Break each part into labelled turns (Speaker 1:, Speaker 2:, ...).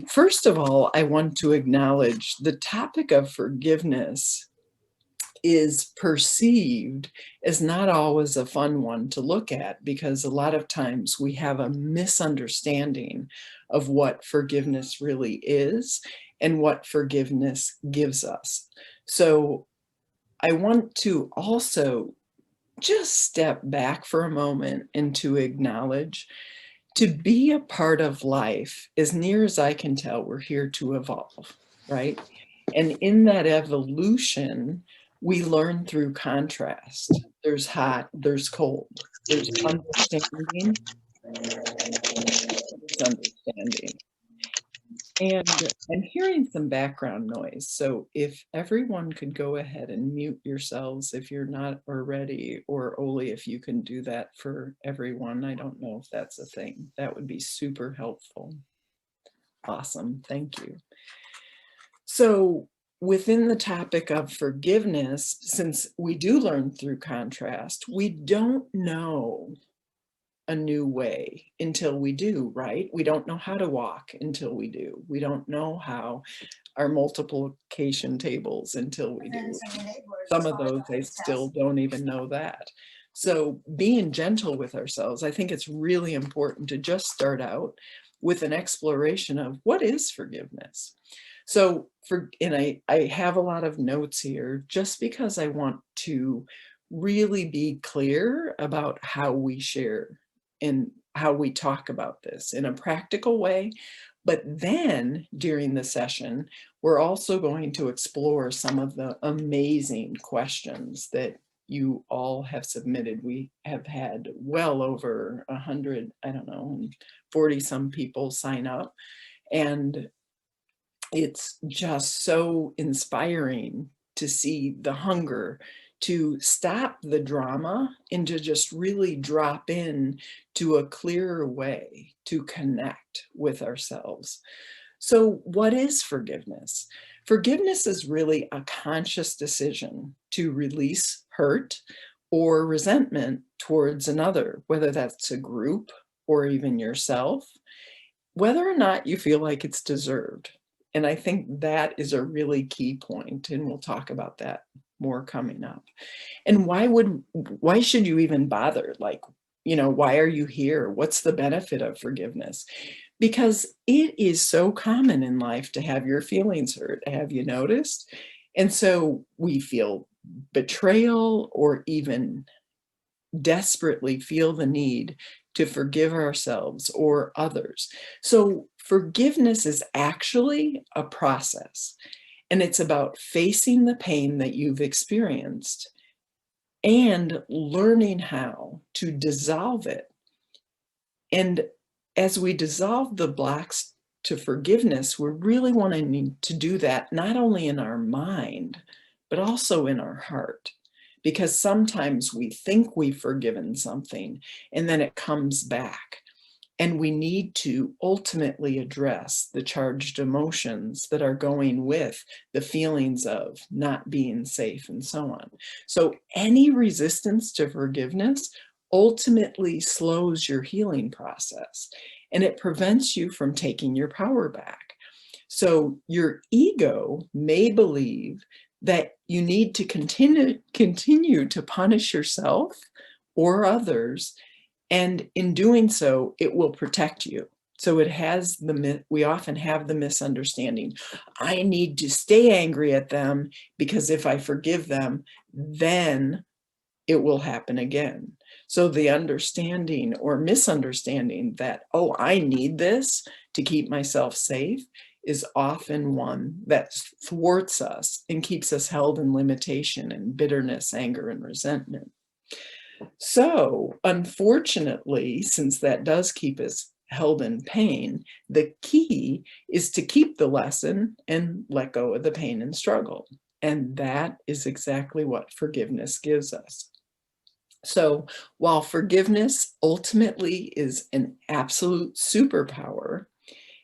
Speaker 1: First of all, I want to acknowledge the topic of forgiveness is perceived as not always a fun one to look at, because a lot of times we have a misunderstanding of what forgiveness really is and what forgiveness gives us. So I want to also just step back for a moment and to acknowledge, to be a part of life, as near as I can tell, we're here to evolve, right? And in that evolution, we learn through contrast. There's hot, there's cold, there's understanding, misunderstanding. And I'm hearing some background noise. So if everyone could go ahead and mute yourselves if you're not already, or Oli, if you can do that for everyone. I don't know if that's a thing. That would be super helpful. Awesome. Thank you. So within the topic of forgiveness, since we do learn through contrast, we don't know a new way until we do, right? We don't know how to walk until we do. We don't know how our multiplication tables until we do. Some of those, I still don't even know that. So being gentle with ourselves, I think it's really important to just start out with an exploration of what is forgiveness. So I have a lot of notes here just because I want to really be clear about how we share and how we talk about this in a practical way. But then during the session, we're also going to explore some of the amazing questions that you all have submitted. We have had well over 100, I don't know, 40 some people sign up. And it's just so inspiring to see the hunger to stop the drama and to just really drop in to a clearer way to connect with ourselves. So what is forgiveness? Forgiveness is really a conscious decision to release hurt or resentment towards another, whether that's a group or even yourself, whether or not you feel like it's deserved. And I think that is a really key point, and we'll talk about that more coming up. And why should you even bother? Like, why are you here? What's the benefit of forgiveness? Because it is so common in life to have your feelings hurt. Have you noticed? And so we feel betrayal or even desperately feel the need to forgive ourselves or others. So forgiveness is actually a process, and it's about facing the pain that you've experienced and learning how to dissolve it. And as we dissolve the blocks to forgiveness, we're really wanting to do that not only in our mind, but also in our heart. Because sometimes we think we've forgiven something and then it comes back. And we need to ultimately address the charged emotions that are going with the feelings of not being safe and so on. So any resistance to forgiveness ultimately slows your healing process, and it prevents you from taking your power back. So your ego may believe that you need to continue to punish yourself or others, and in doing so, it will protect you. So we often have the misunderstanding, I need to stay angry at them because if I forgive them, then it will happen again. So the understanding or misunderstanding that, oh, I need this to keep myself safe is often one that thwarts us and keeps us held in limitation and bitterness, anger, and resentment. So unfortunately, since that does keep us held in pain, the key is to keep the lesson and let go of the pain and struggle. And that is exactly what forgiveness gives us. So while forgiveness ultimately is an absolute superpower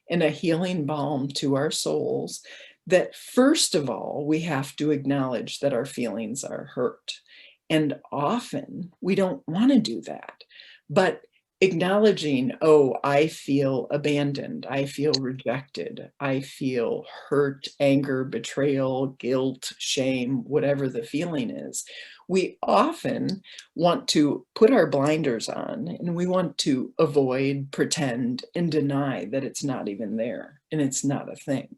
Speaker 1: and a healing balm to our souls, that first of all, we have to acknowledge that our feelings are hurt. And often we don't want to do that. But acknowledging, oh, I feel abandoned, I feel rejected, I feel hurt, anger, betrayal, guilt, shame, whatever the feeling is. We often want to put our blinders on and we want to avoid, pretend, and deny that it's not even there and it's not a thing.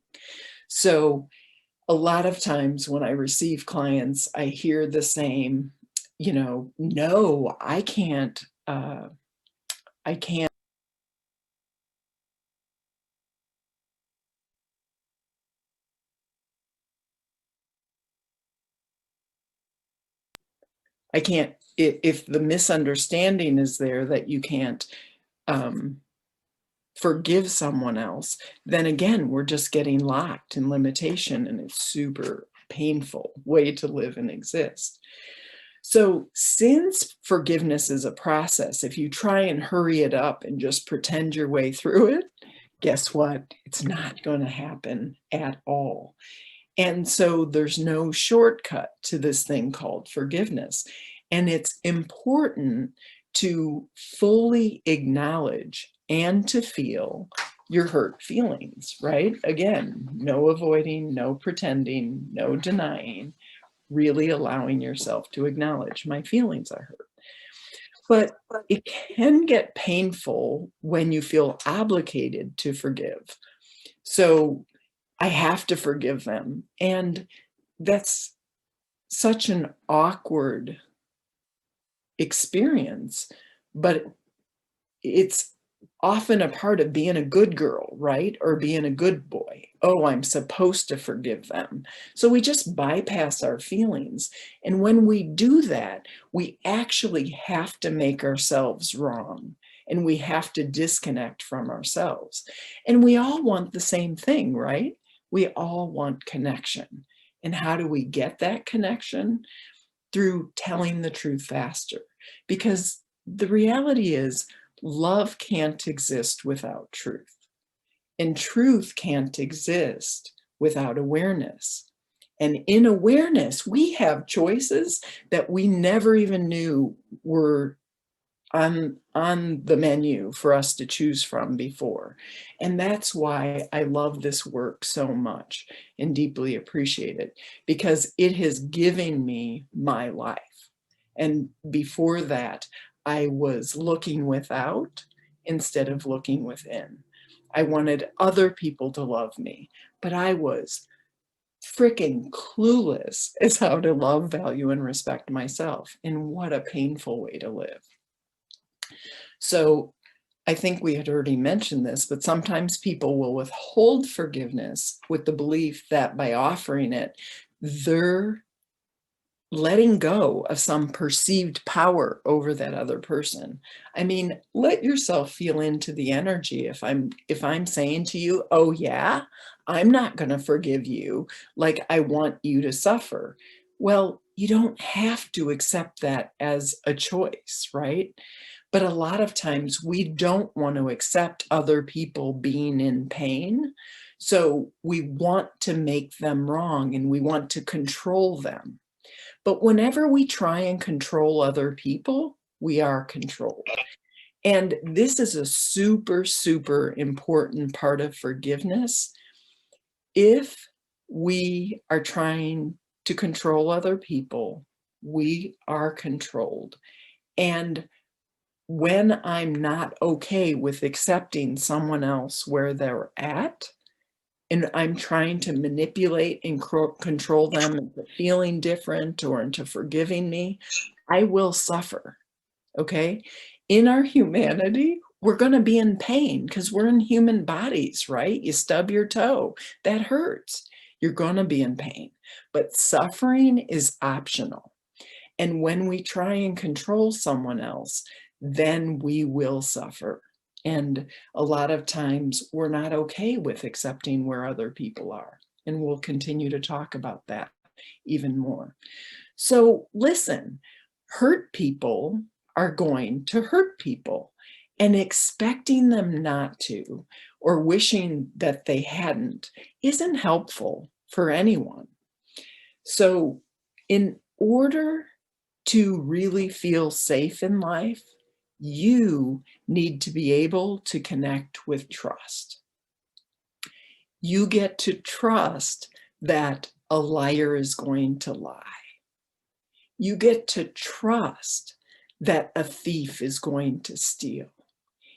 Speaker 1: So a lot of times when I receive clients, I hear the same, no, I can't I can't if the misunderstanding is there that you can't um, forgive someone else, then again, we're just getting locked in limitation and it's super painful way to live and exist. So since forgiveness is a process, if you try and hurry it up and just pretend your way through it, guess what? It's not going to happen at all. And so there's no shortcut to this thing called forgiveness. And it's important to fully acknowledge and to feel your hurt feelings, right? Again, no avoiding, no pretending, no denying, really allowing yourself to acknowledge my feelings are hurt. But it can get painful when you feel obligated to forgive. So I have to forgive them. And that's such an awkward experience, but it's often a part of being a good girl, right? Or being a good boy. Oh, I'm supposed to forgive them. So we just bypass our feelings. And when we do that, we actually have to make ourselves wrong. And we have to disconnect from ourselves. And we all want the same thing, right? We all want connection. And how do we get that connection? Through telling the truth faster. Because the reality is, love can't exist without truth, and truth can't exist without awareness. And in awareness, we have choices that we never even knew were on the menu for us to choose from before. And that's why I love this work so much and deeply appreciate it, because it has given me my life. And before that, I was looking without instead of looking within. I wanted other people to love me, but I was freaking clueless as how to love, value, and respect myself. And what a painful way to live. So I think we had already mentioned this, but sometimes people will withhold forgiveness with the belief that by offering it, they're letting go of some perceived power over that other person. I mean, let yourself feel into the energy. If I'm saying to you, oh yeah, I'm not going to forgive you, like I want you to suffer. Well, you don't have to accept that as a choice, right? But a lot of times we don't want to accept other people being in pain. So we want to make them wrong and we want to control them. But whenever we try and control other people, we are controlled. And this is a super, super important part of forgiveness. If we are trying to control other people, we are controlled. And when I'm not okay with accepting someone else where they're at, and I'm trying to manipulate and control them into feeling different or into forgiving me, I will suffer. Okay. In our humanity, we're going to be in pain because we're in human bodies, right? You stub your toe, that hurts. You're going to be in pain. But suffering is optional. And when we try and control someone else, then we will suffer. And a lot of times we're not okay with accepting where other people are. And we'll continue to talk about that even more. So listen, hurt people are going to hurt people, and expecting them not to or wishing that they hadn't isn't helpful for anyone. So in order to really feel safe in life, you need to be able to connect with trust. You get to trust that a liar is going to lie. You get to trust that a thief is going to steal.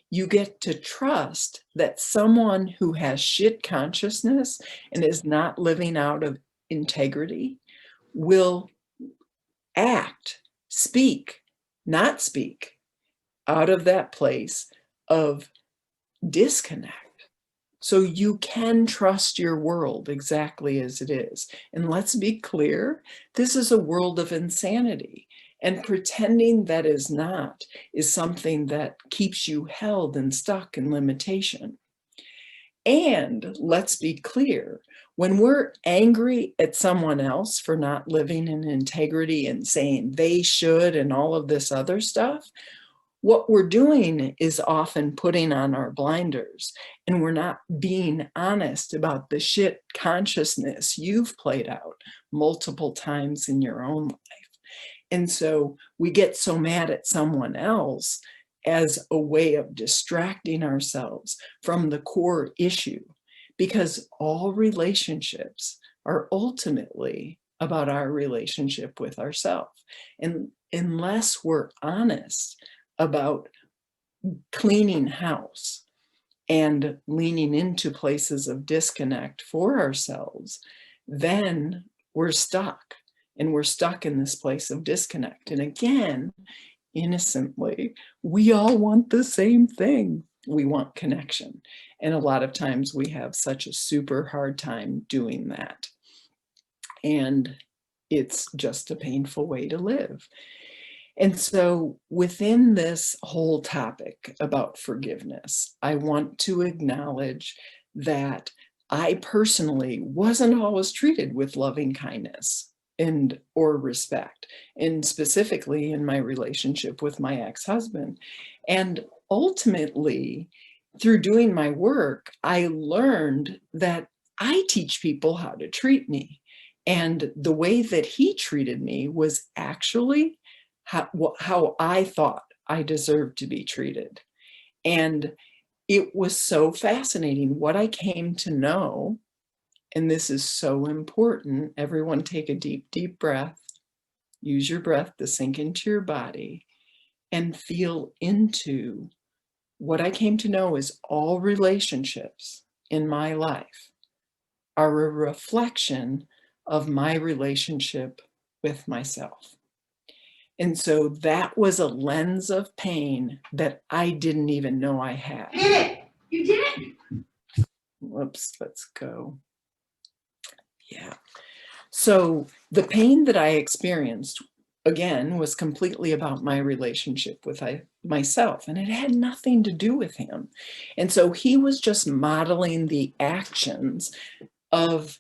Speaker 1: You get to trust that someone who has shit consciousness and is not living out of integrity will act, speak, not speak out of that place of disconnect. So you can trust your world exactly as it is. And let's be clear, this is a world of insanity. And pretending that is not is something that keeps you held and stuck in limitation. And let's be clear, when we're angry at someone else for not living in integrity and saying they should and all of this other stuff, what we're doing is often putting on our blinders, and we're not being honest about the shit consciousness you've played out multiple times in your own life. And so we get so mad at someone else as a way of distracting ourselves from the core issue, because all relationships are ultimately about our relationship with ourselves. And unless we're honest about cleaning house and leaning into places of disconnect for ourselves, then we're stuck. And we're stuck in this place of disconnect. And again, innocently, we all want the same thing. We want connection. And a lot of times we have such a super hard time doing that. And it's just a painful way to live. And so within this whole topic about forgiveness, I want to acknowledge that I personally wasn't always treated with loving kindness and or respect, and specifically in my relationship with my ex-husband. And ultimately, through doing my work, I learned that I teach people how to treat me. And the way that he treated me was actually how I thought I deserved to be treated. And it was so fascinating what I came to know. And this is so important. Everyone take a deep, deep breath. Use your breath to sink into your body and feel into what I came to know is all relationships in my life are a reflection of my relationship with myself. And so that was a lens of pain that I didn't even know I had.
Speaker 2: You did it! You did it!
Speaker 1: Whoops, let's go. Yeah. So the pain that I experienced, again, was completely about my relationship with myself, and it had nothing to do with him. And so he was just modeling the actions of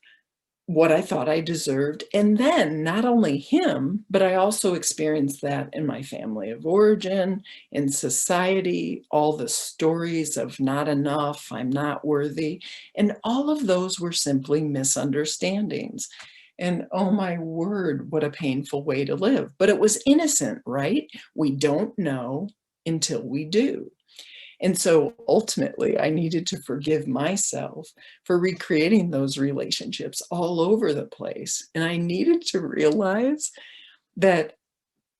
Speaker 1: what I thought I deserved. And then not only him, but I also experienced that in my family of origin, in society, all the stories of not enough, I'm not worthy. And all of those were simply misunderstandings. And oh my word, what a painful way to live. But it was innocent, right? We don't know until we do. And so ultimately, I needed to forgive myself for recreating those relationships all over the place. And I needed to realize that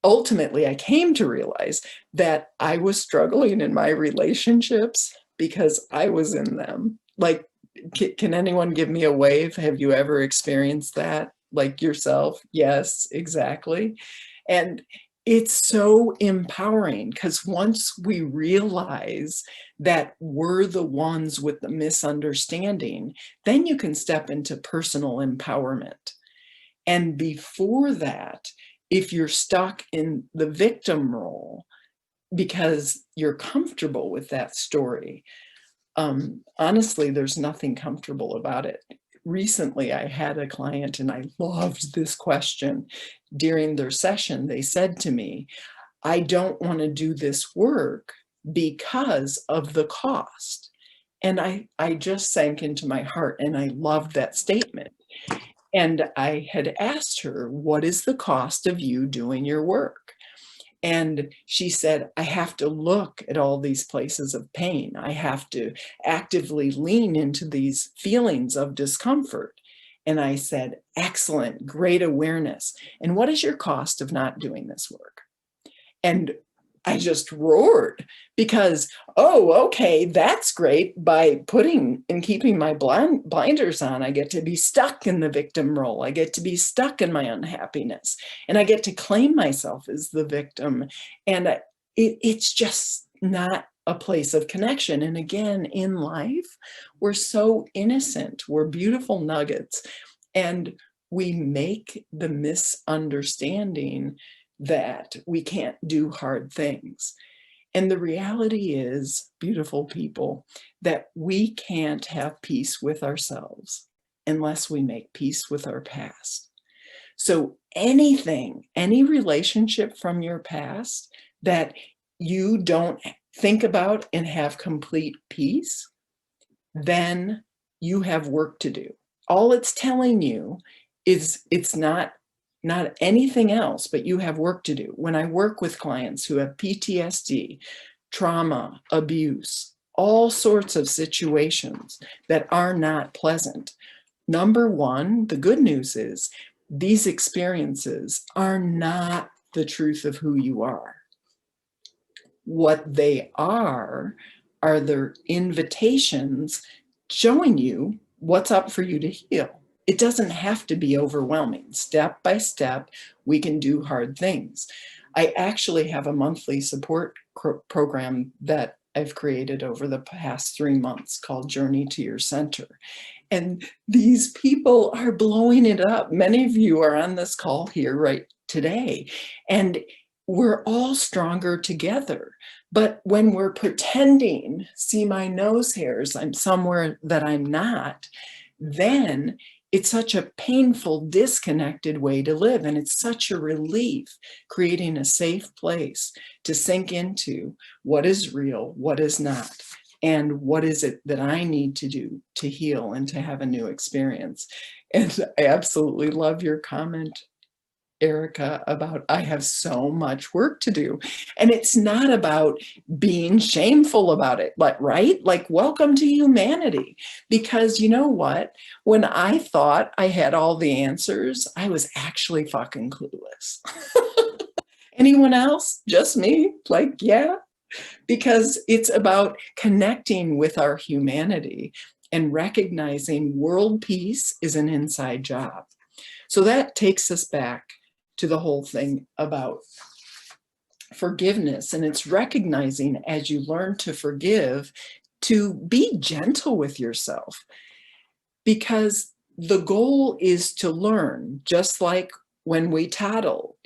Speaker 1: ultimately, I came to realize that I was struggling in my relationships because I was in them. Like, can anyone give me a wave? Have you ever experienced that? Like yourself? Yes, exactly. And it's so empowering because once we realize that we're the ones with the misunderstanding, then you can step into personal empowerment. And before that, if you're stuck in the victim role because you're comfortable with that story, honestly, there's nothing comfortable about it. Recently, I had a client and I loved this question. During their session, they said to me, I don't want to do this work because of the cost. And I just sank into my heart and I loved that statement. And I had asked her, what is the cost of you doing your work? And she said, I have to look at all these places of pain. I have to actively lean into these feelings of discomfort. And I said, excellent, great awareness. And what is your cost of not doing this work? And I just roared because, oh, okay, that's great. By putting and keeping my blinders on, I get to be stuck in the victim role. I get to be stuck in my unhappiness, and I get to claim myself as the victim. And it's just not a place of connection. And again, in life, we're so innocent. We're beautiful nuggets. And we make the misunderstanding that we can't do hard things. And the reality is, beautiful people, that we can't have peace with ourselves unless we make peace with our past. So anything, any relationship from your past that you don't think about and have complete peace, then you have work to do. All it's telling you is it's not anything else, but you have work to do. When I work with clients who have PTSD, trauma, abuse, all sorts of situations that are not pleasant, number one, the good news is these experiences are not the truth of who you are. What they are their invitations showing you what's up for you to heal. It doesn't have to be overwhelming. Step by step, we can do hard things. I actually have a monthly support program that I've created over the past 3 months called Journey to Your Center. And these people are blowing it up. Many of you are on this call here right today. And we're all stronger together. But when we're pretending, see my nose hairs, I'm somewhere that I'm not, then it's such a painful, disconnected way to live. And it's such a relief creating a safe place to sink into what is real, what is not, and what is it that I need to do to heal and to have a new experience. And I absolutely love your comment, Erica, about I have so much work to do. And it's not about being shameful about it, but right? Like, welcome to humanity. Because you know what? When I thought I had all the answers, I was actually fucking clueless. Anyone else? Just me? Like, yeah. Because it's about connecting with our humanity and recognizing world peace is an inside job. So that takes us back to the whole thing about forgiveness. And it's recognizing as you learn to forgive, to be gentle with yourself, because the goal is to learn, just like when we toddle.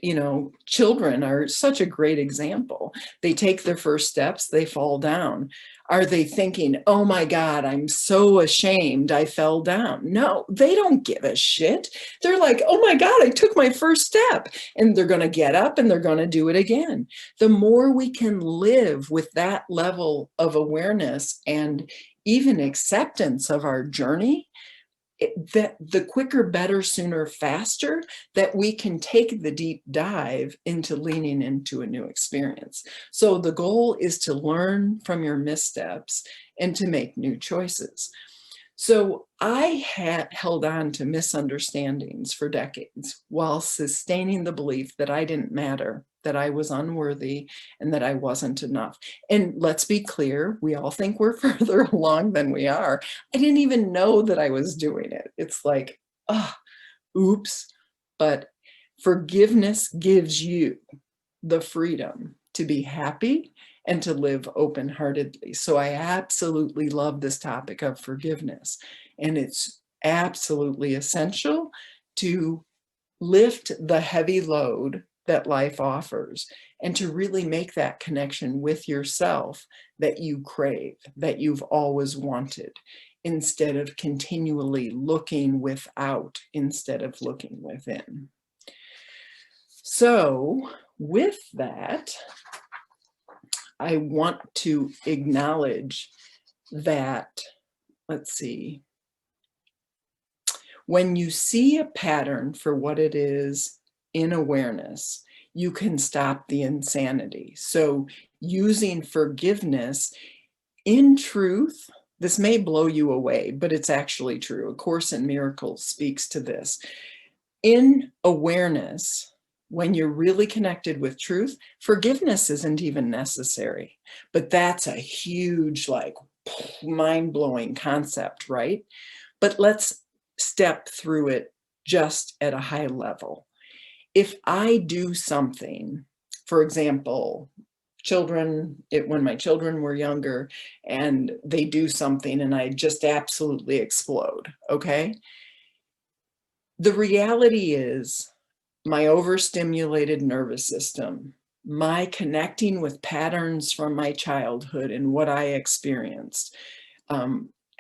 Speaker 1: Children are such a great example. They take their first steps, they fall down. Are they thinking, oh my God, I'm so ashamed I fell down? No, they don't give a shit. They're like, oh my God, I took my first step. And they're going to get up and they're going to do it again. The more we can live with that level of awareness and even acceptance of our journey, that the quicker, better, sooner, faster that we can take the deep dive into leaning into a new experience. So the goal is to learn from your missteps and to make new choices. So I had held on to misunderstandings for decades while sustaining the belief that I didn't matter, that I was unworthy, and that I wasn't enough. And let's be clear, we all think we're further along than we are. I didn't even know that I was doing it. It's like, oh, oops. But forgiveness gives you the freedom to be happy and to live open-heartedly. So I absolutely love this topic of forgiveness. And it's absolutely essential to lift the heavy load that life offers and to really make that connection with yourself that you crave, that you've always wanted, instead of continually looking without instead of looking within. So with that, I want to acknowledge that, let's see, when you see a pattern for what it is in awareness, you can stop the insanity. So using forgiveness in truth, this may blow you away, but it's actually true. A Course in Miracles speaks to this. In awareness, when you're really connected with truth, forgiveness isn't even necessary. But that's a huge, like, mind-blowing concept, right? But let's step through it just at a high level. If I do something, for example, when my children were younger and they do something and I just absolutely explode, okay? The reality is my overstimulated nervous system, my connecting with patterns from my childhood and what I experienced.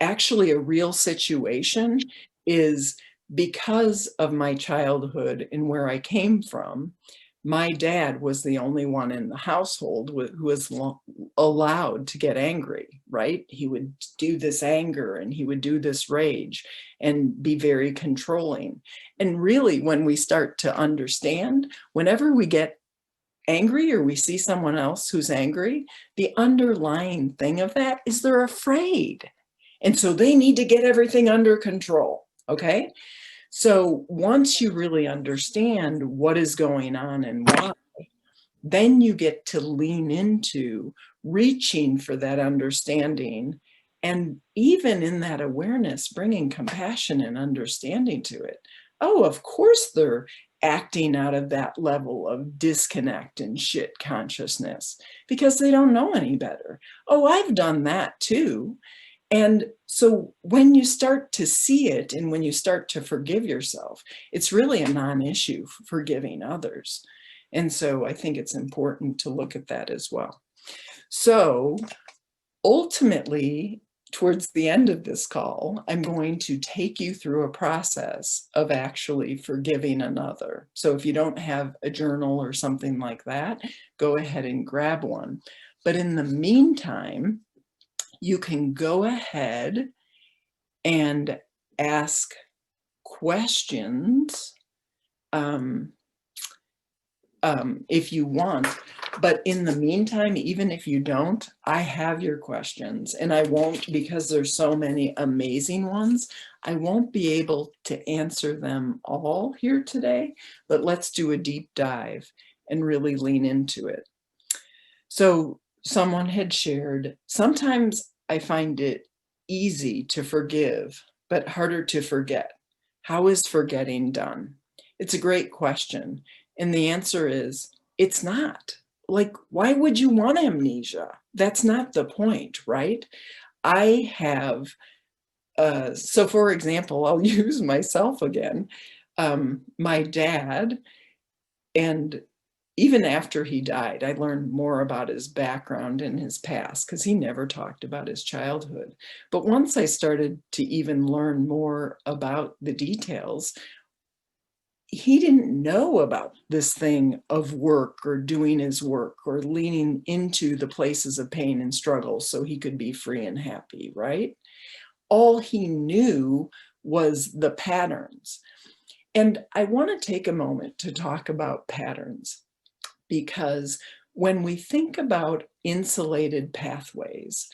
Speaker 1: Actually, a real situation is because of my childhood and where I came from, my dad was the only one in the household who was allowed to get angry, right? He would do this anger and he would do this rage and be very controlling. And really, when we start to understand, whenever we get angry or we see someone else who's angry, the underlying thing of that is they're afraid. And so they need to get everything under control, okay? So once you really understand what is going on and why, then you get to lean into reaching for that understanding. And even in that awareness, bringing compassion and understanding to it. Oh, of course they're acting out of that level of disconnect and shit consciousness because they don't know any better. Oh, I've done that too. And so when you start to see it and when you start to forgive yourself, it's really a non-issue for forgiving others. And so I think it's important to look at that as well. So ultimately, towards the end of this call, I'm going to take you through a process of actually forgiving another. So if you don't have a journal or something like that, go ahead and grab one. But in the meantime, you can go ahead and ask questions if you want. But in the meantime, even if you don't, I have your questions and I won't, because there's so many amazing ones, I won't be able to answer them all here today, but let's do a deep dive and really lean into it. So someone had shared, sometimes I find it easy to forgive, but harder to forget. How is forgetting done? It's a great question. And the answer is, it's not. Like, why would you want amnesia? That's not the point, right? I have, so for example, I'll use myself again. My dad, and even after he died, I learned more about his background and his past because he never talked about his childhood. But once I started to even learn more about the details, he didn't know about this thing of work or doing his work or leaning into the places of pain and struggle so he could be free and happy, right? All he knew was the patterns. And I want to take a moment to talk about patterns, because when we think about insulated pathways,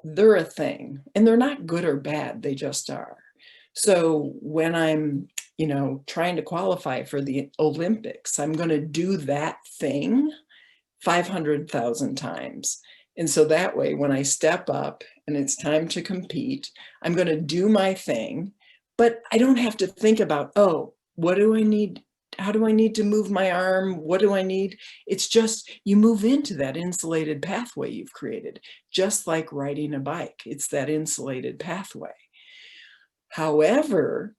Speaker 1: they're a thing and they're not good or bad, they just are. So when I'm, trying to qualify for the Olympics, I'm going to do that thing 500,000 times. And so that way, when I step up and it's time to compete, I'm going to do my thing, but I don't have to think about, oh, what do I need? How do I need to move my arm? What do I need? It's just you move into that insulated pathway you've created, just like riding a bike. It's that insulated pathway. However,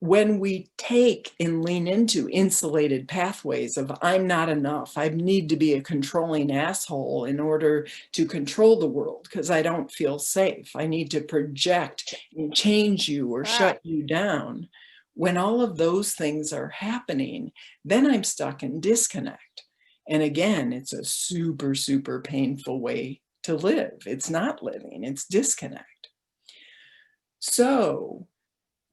Speaker 1: when we take and lean into insulated pathways of I'm not enough, I need to be a controlling asshole in order to control the world because I don't feel safe. I need to project and change you or shut you down. When all of those things are happening, then I'm stuck in disconnect. And again, it's a super, super painful way to live. It's not living, it's disconnect. So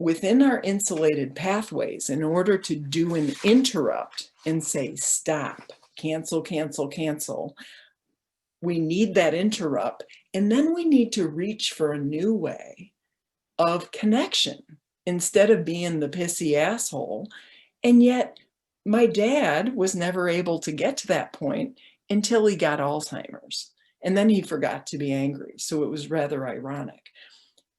Speaker 1: within our insulated pathways, in order to do an interrupt and say, stop, cancel, cancel, cancel, we need that interrupt. And then we need to reach for a new way of connection instead of being the pissy asshole. And yet my dad was never able to get to that point until he got Alzheimer's. And then he forgot to be angry. So it was rather ironic.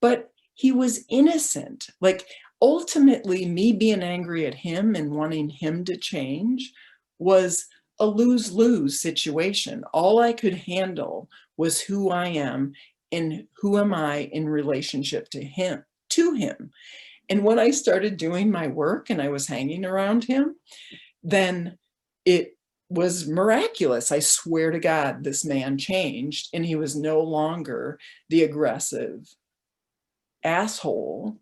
Speaker 1: But he was innocent. Like, ultimately, me being angry at him and wanting him to change was a lose-lose situation. All I could handle was who I am and who am I in relationship to him. And when I started doing my work and I was hanging around him, then it was miraculous. I swear to God, this man changed, and he was no longer the aggressive asshole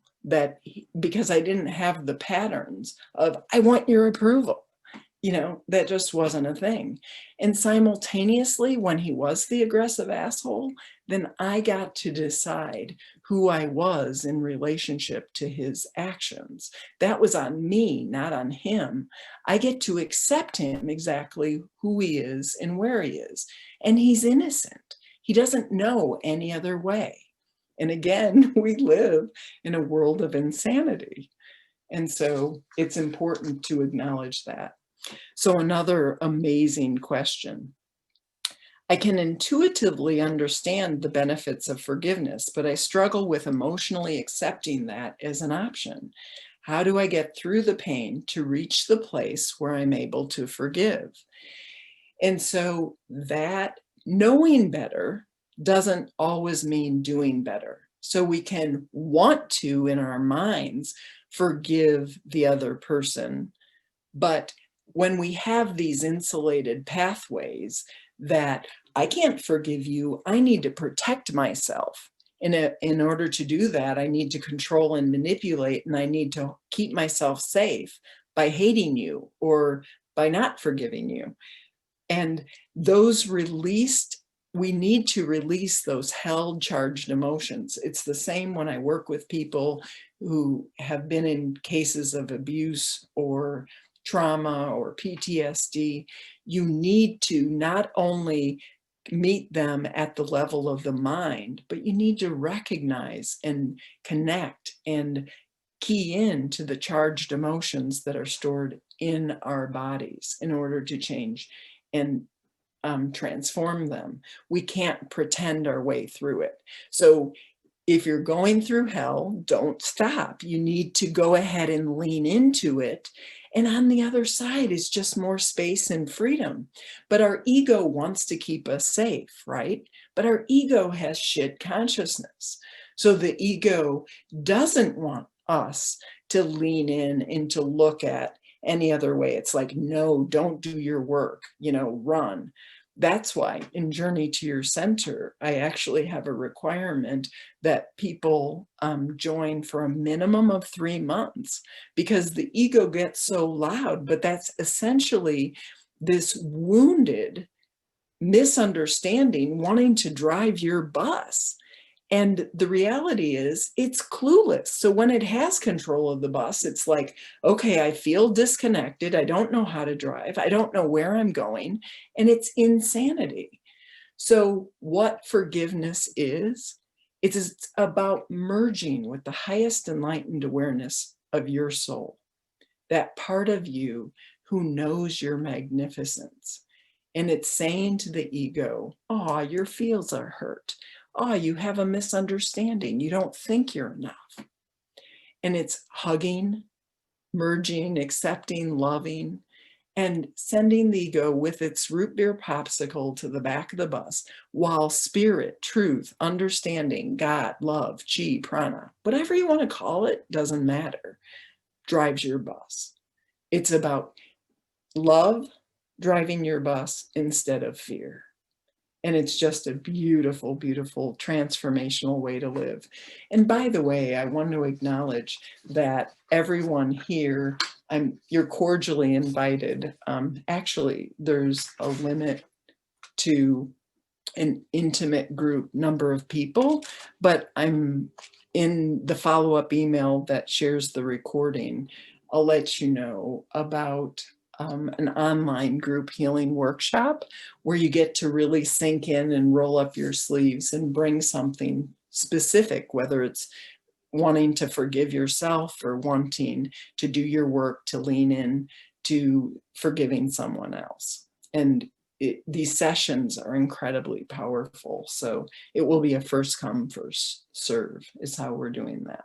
Speaker 1: because I didn't have the patterns of, I want your approval. That just wasn't a thing. And simultaneously, when he was the aggressive asshole, then I got to decide who I was in relationship to his actions. That was on me, not on him. I get to accept him exactly who he is and where he is. And he's innocent. He doesn't know any other way. And again, we live in a world of insanity. And so it's important to acknowledge that. So another amazing question. I can intuitively understand the benefits of forgiveness, but I struggle with emotionally accepting that as an option. How do I get through the pain to reach the place where I'm able to forgive? And so that knowing better doesn't always mean doing better. So we can want to, in our minds, forgive the other person, but when we have these insulated pathways that I can't forgive you, I need to protect myself. In order to do that, I need to control and manipulate, and I need to keep myself safe by hating you or by not forgiving you. And we need to release those held, charged emotions. It's the same when I work with people who have been in cases of abuse or trauma or PTSD. You need to not only meet them at the level of the mind, but you need to recognize and connect and key in to the charged emotions that are stored in our bodies in order to change and transform them. We can't pretend our way through it. So if you're going through hell, don't stop. You need to go ahead and lean into it. And on the other side is just more space and freedom. But our ego wants to keep us safe, right? But our ego has shit consciousness. So the ego doesn't want us to lean in and to look at any other way. It's like, no, don't do your work, run. That's why in Journey to Your Center, I actually have a requirement that people join for a minimum of 3 months, because the ego gets so loud. But that's essentially this wounded misunderstanding wanting to drive your bus. And the reality is it's clueless. So when it has control of the bus, it's like, okay, I feel disconnected. I don't know how to drive. I don't know where I'm going. And it's insanity. So what forgiveness is, it's about merging with the highest enlightened awareness of your soul, that part of you who knows your magnificence. And it's saying to the ego, oh, your feels are hurt. Oh, you have a misunderstanding. You don't think you're enough. And it's hugging, merging, accepting, loving, and sending the ego with its root beer popsicle to the back of the bus, while spirit, truth, understanding, God, love, chi, prana, whatever you want to call it, doesn't matter, drives your bus. It's about love driving your bus instead of fear. And it's just a beautiful, beautiful transformational way to live. And by the way, I want to acknowledge that everyone here, you're cordially invited. Actually, there's a limit to an intimate group number of people, but I'm in the follow-up email that shares the recording, I'll let you know about an online group healing workshop where you get to really sink in and roll up your sleeves and bring something specific, whether it's wanting to forgive yourself or wanting to do your work to lean in to forgiving someone else. And these sessions are incredibly powerful. So it will be a first come, first serve is how we're doing that.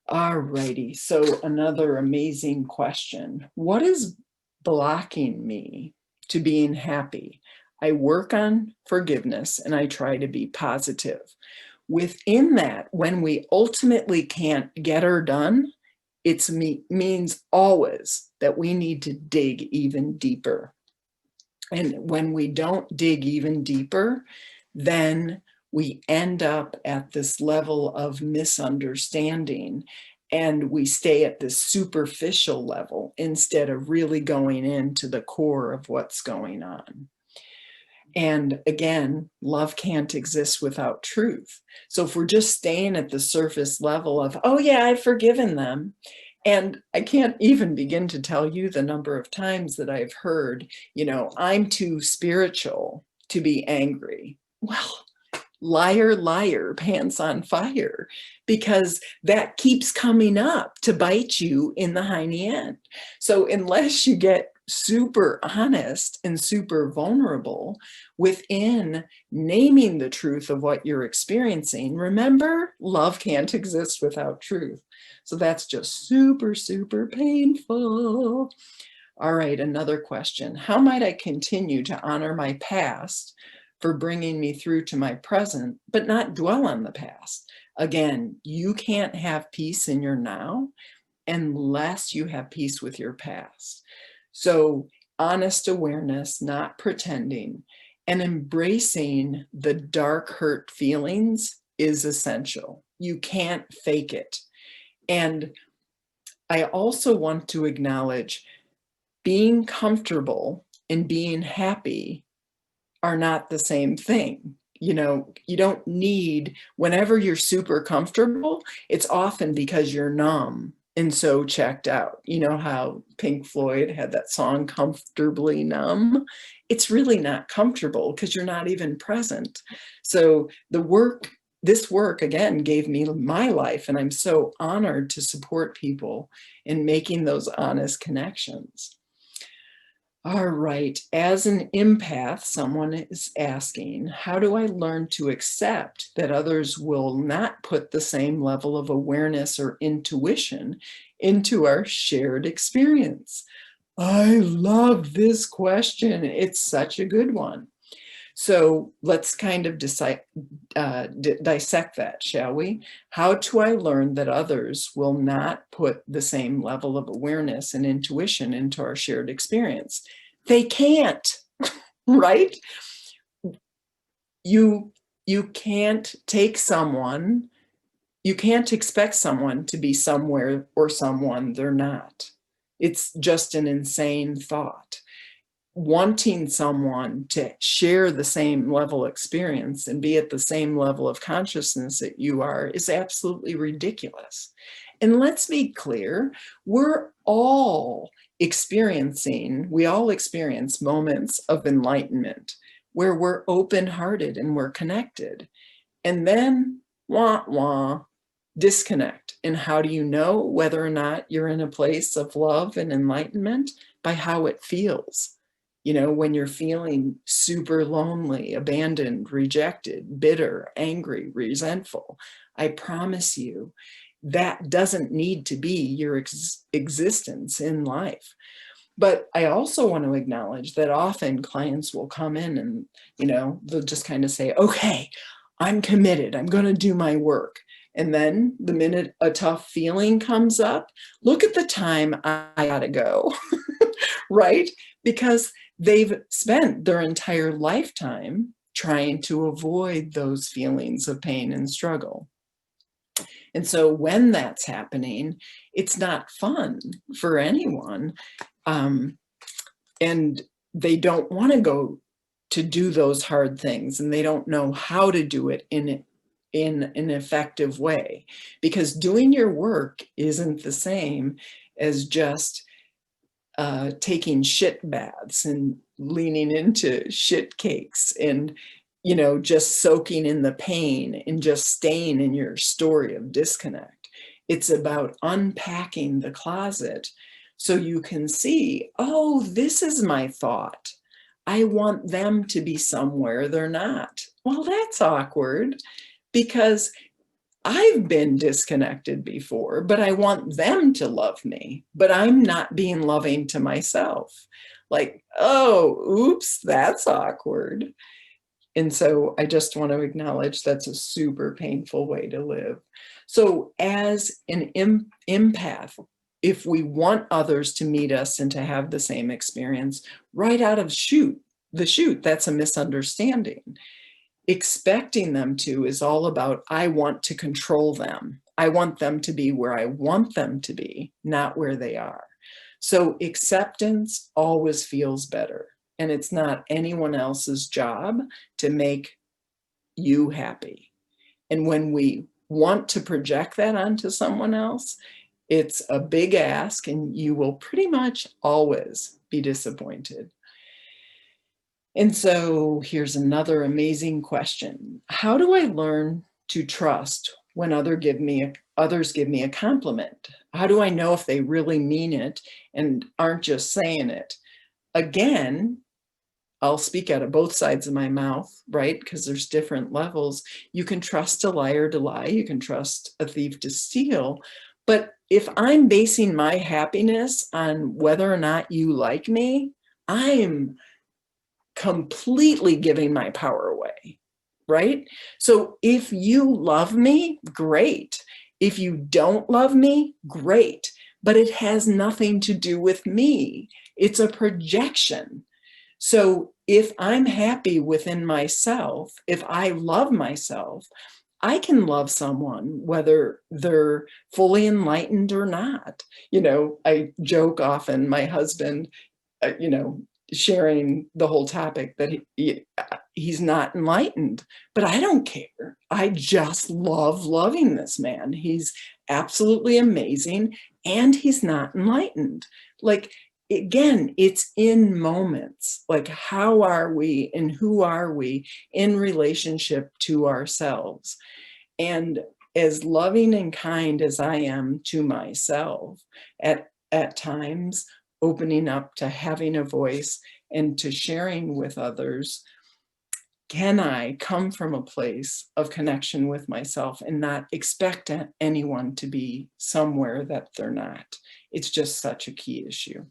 Speaker 1: All righty. So another amazing question. What is blocking me to being happy? I work on forgiveness and I try to be positive. Within that, when we ultimately can't get her done, it means always that we need to dig even deeper. And when we don't dig even deeper, then we end up at this level of misunderstanding and we stay at this superficial level instead of really going into the core of what's going on. And again, love can't exist without truth. So if we're just staying at the surface level of, oh yeah, I've forgiven them. And I can't even begin to tell you the number of times that I've heard, I'm too spiritual to be angry. Well, liar, liar, pants on fire, because that keeps coming up to bite you in the hiney end. So unless you get super honest and super vulnerable within naming the truth of what you're experiencing, remember, love can't exist without truth. So that's just super, super painful. All right, another question. How might I continue to honor my past for bringing me through to my present, but not dwell on the past? Again, you can't have peace in your now unless you have peace with your past. So honest awareness, not pretending, and embracing the dark hurt feelings is essential. You can't fake it. And I also want to acknowledge being comfortable and being happy are not the same thing. You don't need, whenever you're super comfortable, it's often because you're numb and so checked out. You know how Pink Floyd had that song, Comfortably Numb? It's really not comfortable because you're not even present. So this work again gave me my life, and I'm so honored to support people in making those honest connections. All right, as an empath, someone is asking, how do I learn to accept that others will not put the same level of awareness or intuition into our shared experience? I love this question. It's such a good one. So let's kind of dissect that, shall we? How do I learn that others will not put the same level of awareness and intuition into our shared experience? They can't, right? You can't take someone, you can't expect someone to be somewhere or someone they're not. It's just an insane thought. Wanting someone to share the same level experience and be at the same level of consciousness that you are is absolutely ridiculous. And let's be clear, we all experience moments of enlightenment where we're open-hearted and we're connected. And then, disconnect. And how do you know whether or not you're in a place of love and enlightenment? By how it feels. When you're feeling super lonely, abandoned, rejected, bitter, angry, resentful, I promise you that doesn't need to be your existence in life. But I also want to acknowledge that often clients will come in and, they'll just kind of say, okay, I'm committed. I'm going to do my work. And then the minute a tough feeling comes up, look at the time I gotta go, right? Because they've spent their entire lifetime trying to avoid those feelings of pain and struggle. And so when that's happening, it's not fun for anyone. And they don't want to go to do those hard things, and they don't know how to do it in in an effective way, because doing your work isn't the same as just taking shit baths and leaning into shit cakes and, you know, just soaking in the pain and just staying in your story of disconnect. It's about unpacking the closet so you can see, oh, this is my thought. I want them to be somewhere they're not. Well, that's awkward because I've been disconnected before, but I want them to love me, but I'm not being loving to myself. Like, oh, oops, that's awkward. And so I just want to acknowledge that's a super painful way to live. So as an empath, if we want others to meet us and to have the same experience, right out of the chute, that's a misunderstanding. Expecting them to is all about, I want to control them. I want them to be where I want them to be, not where they are. So acceptance always feels better. And it's not anyone else's job to make you happy. And when we want to project that onto someone else, it's a big ask and you will pretty much always be disappointed. And so here's another amazing question. How do I learn to trust when others give me a compliment? How do I know if they really mean it and aren't just saying it? Again, I'll speak out of both sides of my mouth, right? Because there's different levels. You can trust a liar to lie. You can trust a thief to steal. But if I'm basing my happiness on whether or not you like me, I'm completely giving my power away, right? So if you love me, great. If you don't love me, great. But it has nothing to do with me. It's a projection. So if I'm happy within myself, if I love myself, I can love someone whether they're fully enlightened or not. You know, I joke often, my husband, you know, sharing the whole topic that he's not enlightened, but I don't care. I just love loving this man. He's absolutely amazing and he's not enlightened. Like, again, it's in moments. Like, how are we and who are we in relationship to ourselves? And as loving and kind as I am to myself, at times, opening up to having a voice and to sharing with others, can I come from a place of connection with myself and not expect anyone to be somewhere that they're not? It's just such a key issue.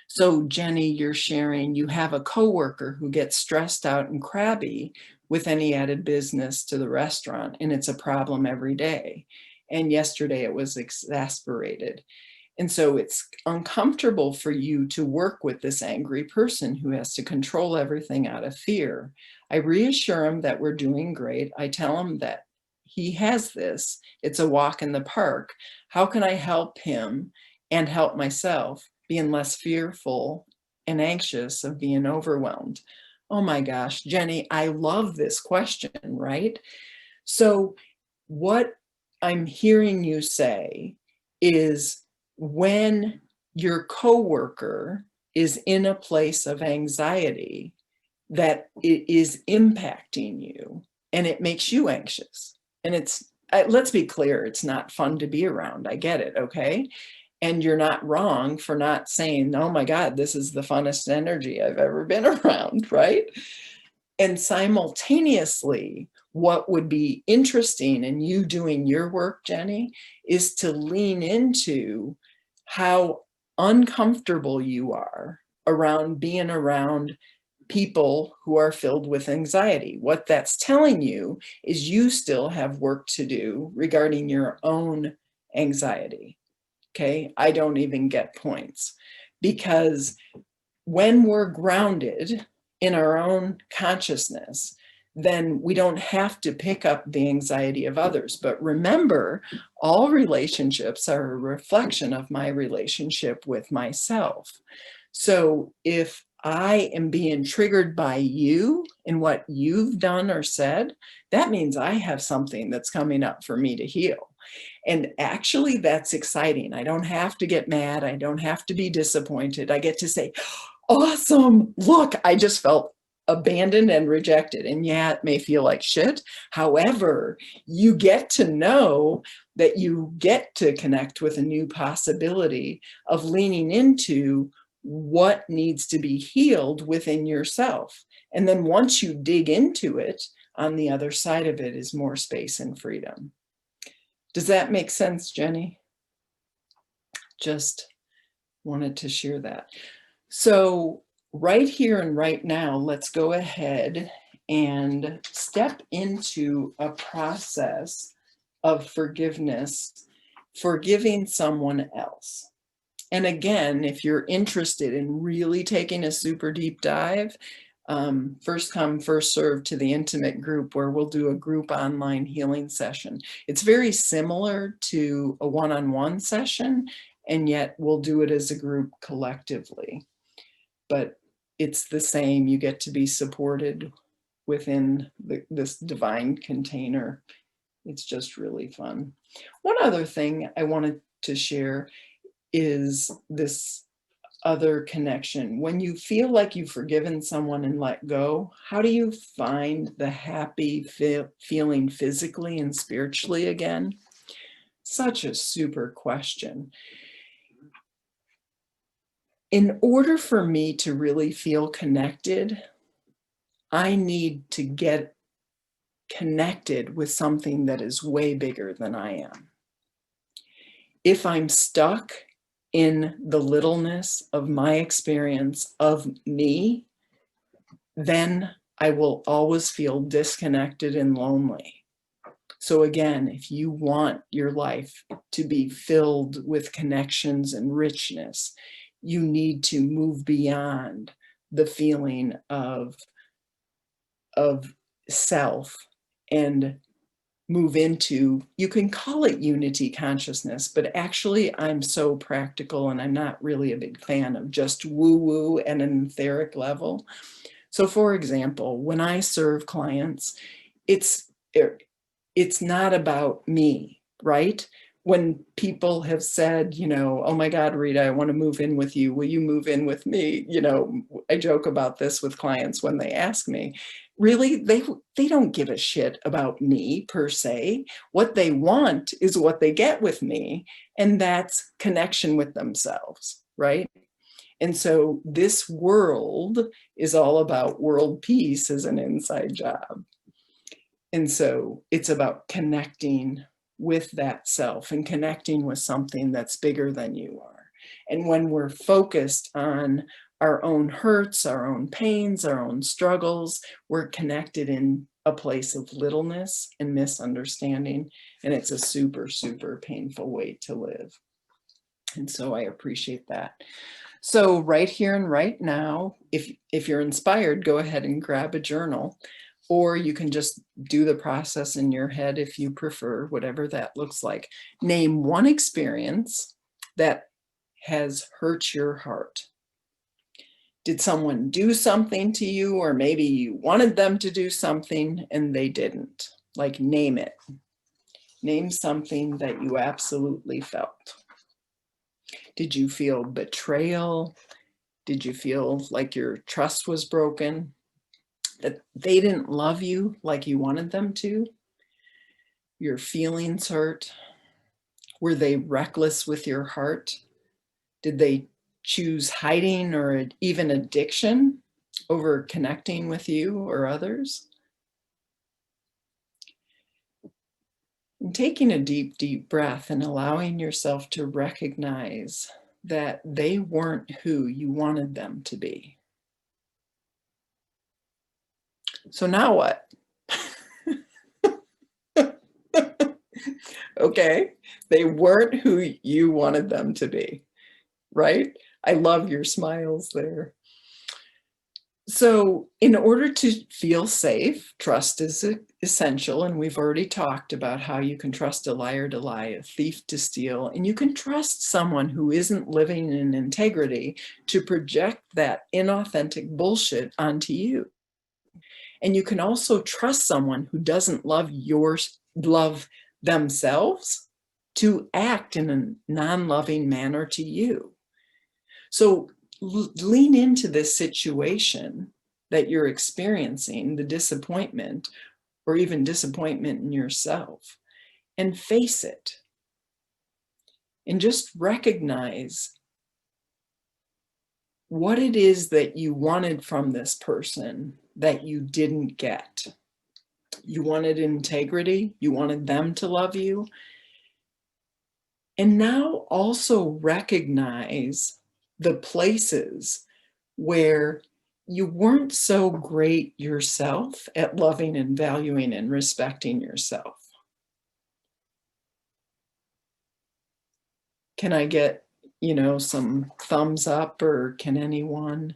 Speaker 1: So Jenny, you're sharing, you have a coworker who gets stressed out and crabby with any added business to the restaurant, and it's a problem every day. And yesterday it was exasperated. And so it's uncomfortable for you to work with this angry person who has to control everything out of fear. I reassure him that we're doing great. I tell him that he has this. It's a walk in the park. How can I help him and help myself being less fearful and anxious of being overwhelmed? Oh my gosh, Jenny, I love this question, right? So what I'm hearing you say is, when your coworker is in a place of anxiety, that it is impacting you and it makes you anxious. And it's, let's be clear, it's not fun to be around. I get it, okay? And you're not wrong for not saying, oh my God, this is the funnest energy I've ever been around, right? And simultaneously, what would be interesting in you doing your work, Jenny, is to lean into how uncomfortable you are around being around people who are filled with anxiety. What that's telling you is you still have work to do regarding your own anxiety. Okay, I don't even get points, because when we're grounded in our own consciousness, then we don't have to pick up the anxiety of others. But remember, all relationships are a reflection of my relationship with myself. So if I am being triggered by you and what you've done or said, that means I have something that's coming up for me to heal. And actually, that's exciting. I don't have to get mad. I don't have to be disappointed. I get to say, awesome, look, I just felt abandoned and rejected. And yeah, it may feel like shit. However, you get to know that you get to connect with a new possibility of leaning into what needs to be healed within yourself. And then once you dig into it, on the other side of it is more space and freedom. Does that make sense, Jenny? Just wanted to share that. So right here and right now, let's go ahead and step into a process of forgiveness, forgiving someone else. And again, if you're interested in really taking a super deep dive, first come, first serve to the intimate group where we'll do a group online healing session. It's very similar to a one-on-one session, and yet we'll do it as a group collectively. But it's the same. You get to be supported within this divine container. It's just really fun. One other thing I wanted to share is this other connection. When you feel like you've forgiven someone and let go, how do you find the happy feeling physically and spiritually again? Such a super question. In order for me to really feel connected, I need to get connected with something that is way bigger than I am. If I'm stuck in the littleness of my experience of me, then I will always feel disconnected and lonely. So again, if you want your life to be filled with connections and richness, you need to move beyond the feeling of self and move into, you can call it unity consciousness, but actually I'm so practical and I'm not really a big fan of just woo-woo at an etheric level. So for example, when I serve clients, it's not about me, right? When people have said, oh my God, Rita, I want to move in with you. Will you move in with me? I joke about this with clients when they ask me. Really, they don't give a shit about me per se. What they want is what they get with me, and that's connection with themselves, right? And so this world is all about world peace as an inside job. And so it's about connecting with that self and connecting with something that's bigger than you are. And when we're focused on our own hurts, our own pains, our own struggles, we're connected in a place of littleness and misunderstanding. And it's a super, super painful way to live. And so I appreciate that. So right here and right now, if you're inspired, go ahead and grab a journal. Or you can just do the process in your head if you prefer, whatever that looks like. Name one experience that has hurt your heart. Did someone do something to you, or maybe you wanted them to do something and they didn't? Like, name it. Name something that you absolutely felt. Did you feel betrayal? Did you feel like your trust was broken? That they didn't love you like you wanted them to? Your feelings hurt? Were they reckless with your heart? Did they choose hiding or even addiction over connecting with you or others? And taking a deep, deep breath and allowing yourself to recognize that they weren't who you wanted them to be. So now what? Okay, they weren't who you wanted them to be, right? I love your smiles there. So in order to feel safe, trust is essential. And we've already talked about how you can trust a liar to lie, a thief to steal, and you can trust someone who isn't living in integrity to project that inauthentic bullshit onto you. And you can also trust someone who doesn't love themselves to act in a non-loving manner to you. So lean into this situation that you're experiencing, the disappointment, or even disappointment in yourself, and face it. And just recognize what it is that you wanted from this person that you didn't get. You wanted integrity, you wanted them to love you. And now also recognize the places where you weren't so great yourself at loving and valuing and respecting yourself. Can I get, some thumbs up, or can anyone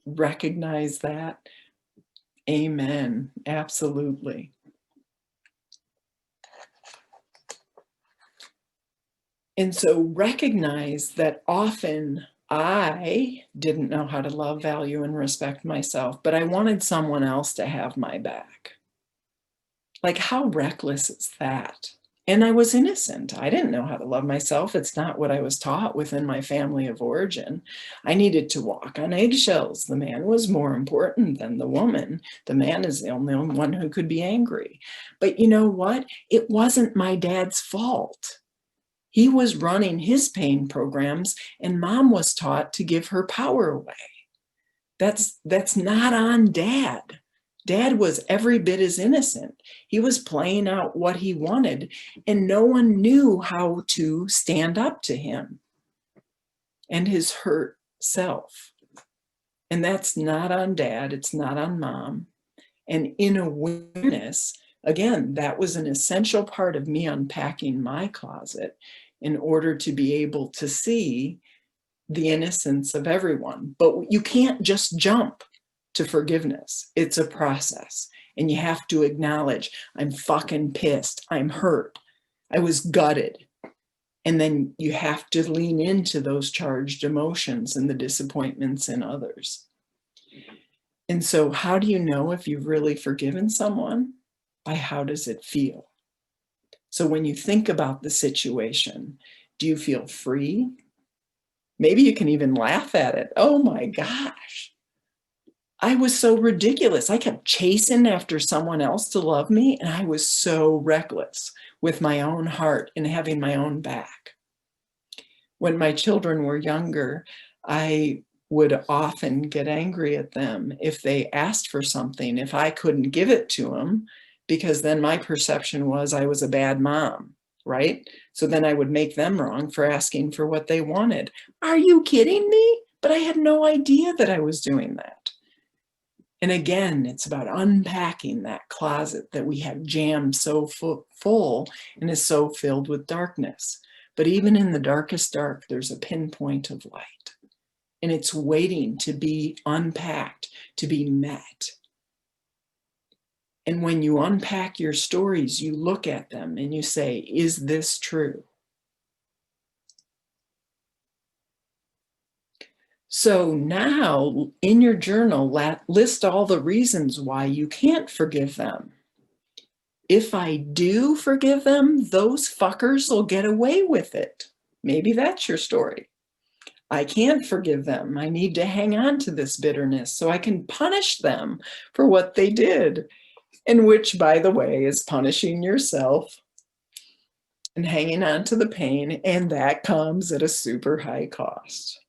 Speaker 1: recognize that? Amen. Absolutely. And so recognize that often I didn't know how to love, value, and respect myself, but I wanted someone else to have my back. Like, how reckless is that? And I was innocent. I didn't know how to love myself. It's not what I was taught within my family of origin. I needed to walk on eggshells. The man was more important than the woman. The man is the only one who could be angry. But you know what? It wasn't my dad's fault. He was running his pain programs, and mom was taught to give her power away. That's not on dad. Dad was every bit as innocent. He was playing out what he wanted, and no one knew how to stand up to him and his hurt self. And that's not on dad. It's not on mom. And in awareness, again, that was an essential part of me unpacking my closet in order to be able to see the innocence of everyone. But you can't just jump to forgiveness. It's a process. And you have to acknowledge, I'm fucking pissed. I'm hurt. I was gutted. And then you have to lean into those charged emotions and the disappointments in others. And so how do you know if you've really forgiven someone? By how does it feel? So when you think about the situation, do you feel free? Maybe you can even laugh at it. Oh my gosh, I was so ridiculous. I kept chasing after someone else to love me, and I was so reckless with my own heart and having my own back. When my children were younger, I would often get angry at them if they asked for something, if I couldn't give it to them, because then my perception was I was a bad mom, right? So then I would make them wrong for asking for what they wanted. Are you kidding me? But I had no idea that I was doing that. And again, it's about unpacking that closet that we have jammed so full and is so filled with darkness. But even in the darkest dark, there's a pinpoint of light. And it's waiting to be unpacked, to be met. And when you unpack your stories, you look at them and you say, is this true? So now in your journal, list all the reasons why you can't forgive them. If I do forgive them, those fuckers will get away with it. Maybe that's your story. I can't forgive them. I need to hang on to this bitterness so I can punish them for what they did. And which, by the way, is punishing yourself and hanging on to the pain. And that comes at a super high cost.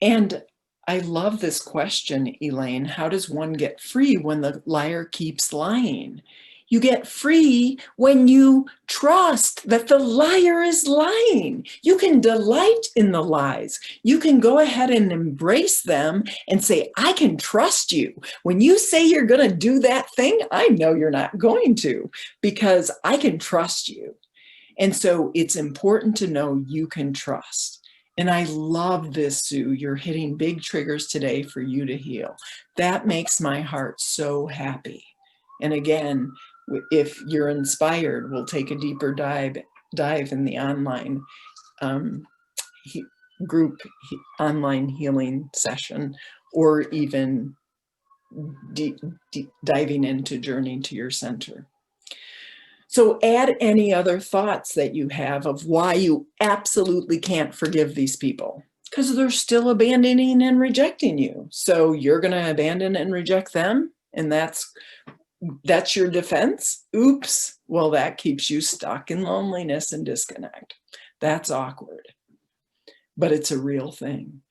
Speaker 1: And I love this question, Elaine. How does one get free when the liar keeps lying? You get free when you trust that the liar is lying. You can delight in the lies. You can go ahead and embrace them and say, I can trust you. When you say you're going to do that thing, I know you're not going to, because I can trust you. And so it's important to know you can trust. And I love this, Sue. You're hitting big triggers today for you to heal. That makes my heart so happy. And again, if you're inspired, we'll take a deeper dive in the online group online healing session, or even diving into Journey to Your Center. So add any other thoughts that you have of why you absolutely can't forgive these people, because they're still abandoning and rejecting you. So you're going to abandon and reject them, and that's your defense? Oops. Well, that keeps you stuck in loneliness and disconnect. That's awkward, but it's a real thing.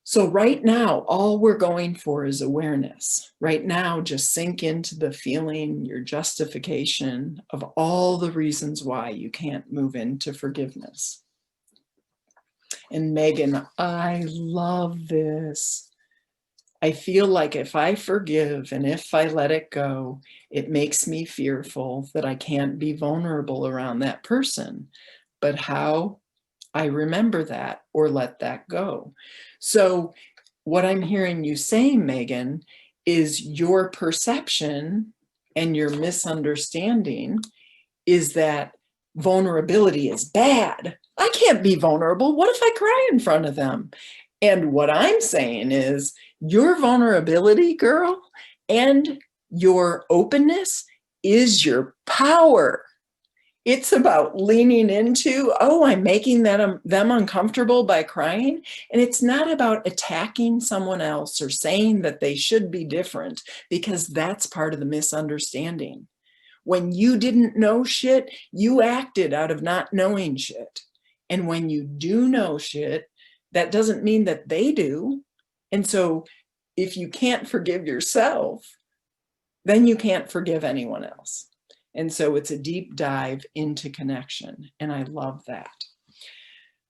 Speaker 1: So right now, all we're going for is awareness. Right now, just sink into the feeling, your justification of all the reasons why you can't move into forgiveness. And Megan, I love this. I feel like if I forgive and if I let it go, it makes me fearful that I can't be vulnerable around that person. But how? I remember that or let that go. So what I'm hearing you saying, Megan, is your perception and your misunderstanding is that vulnerability is bad. I can't be vulnerable. What if I cry in front of them? And what I'm saying is your vulnerability, girl, and your openness is your power. It's about leaning into, oh, I'm making them uncomfortable by crying. And it's not about attacking someone else or saying that they should be different, because that's part of the misunderstanding. When you didn't know shit, you acted out of not knowing shit. And when you do know shit, that doesn't mean that they do. And so if you can't forgive yourself, then you can't forgive anyone else. And so it's a deep dive into connection. And I love that.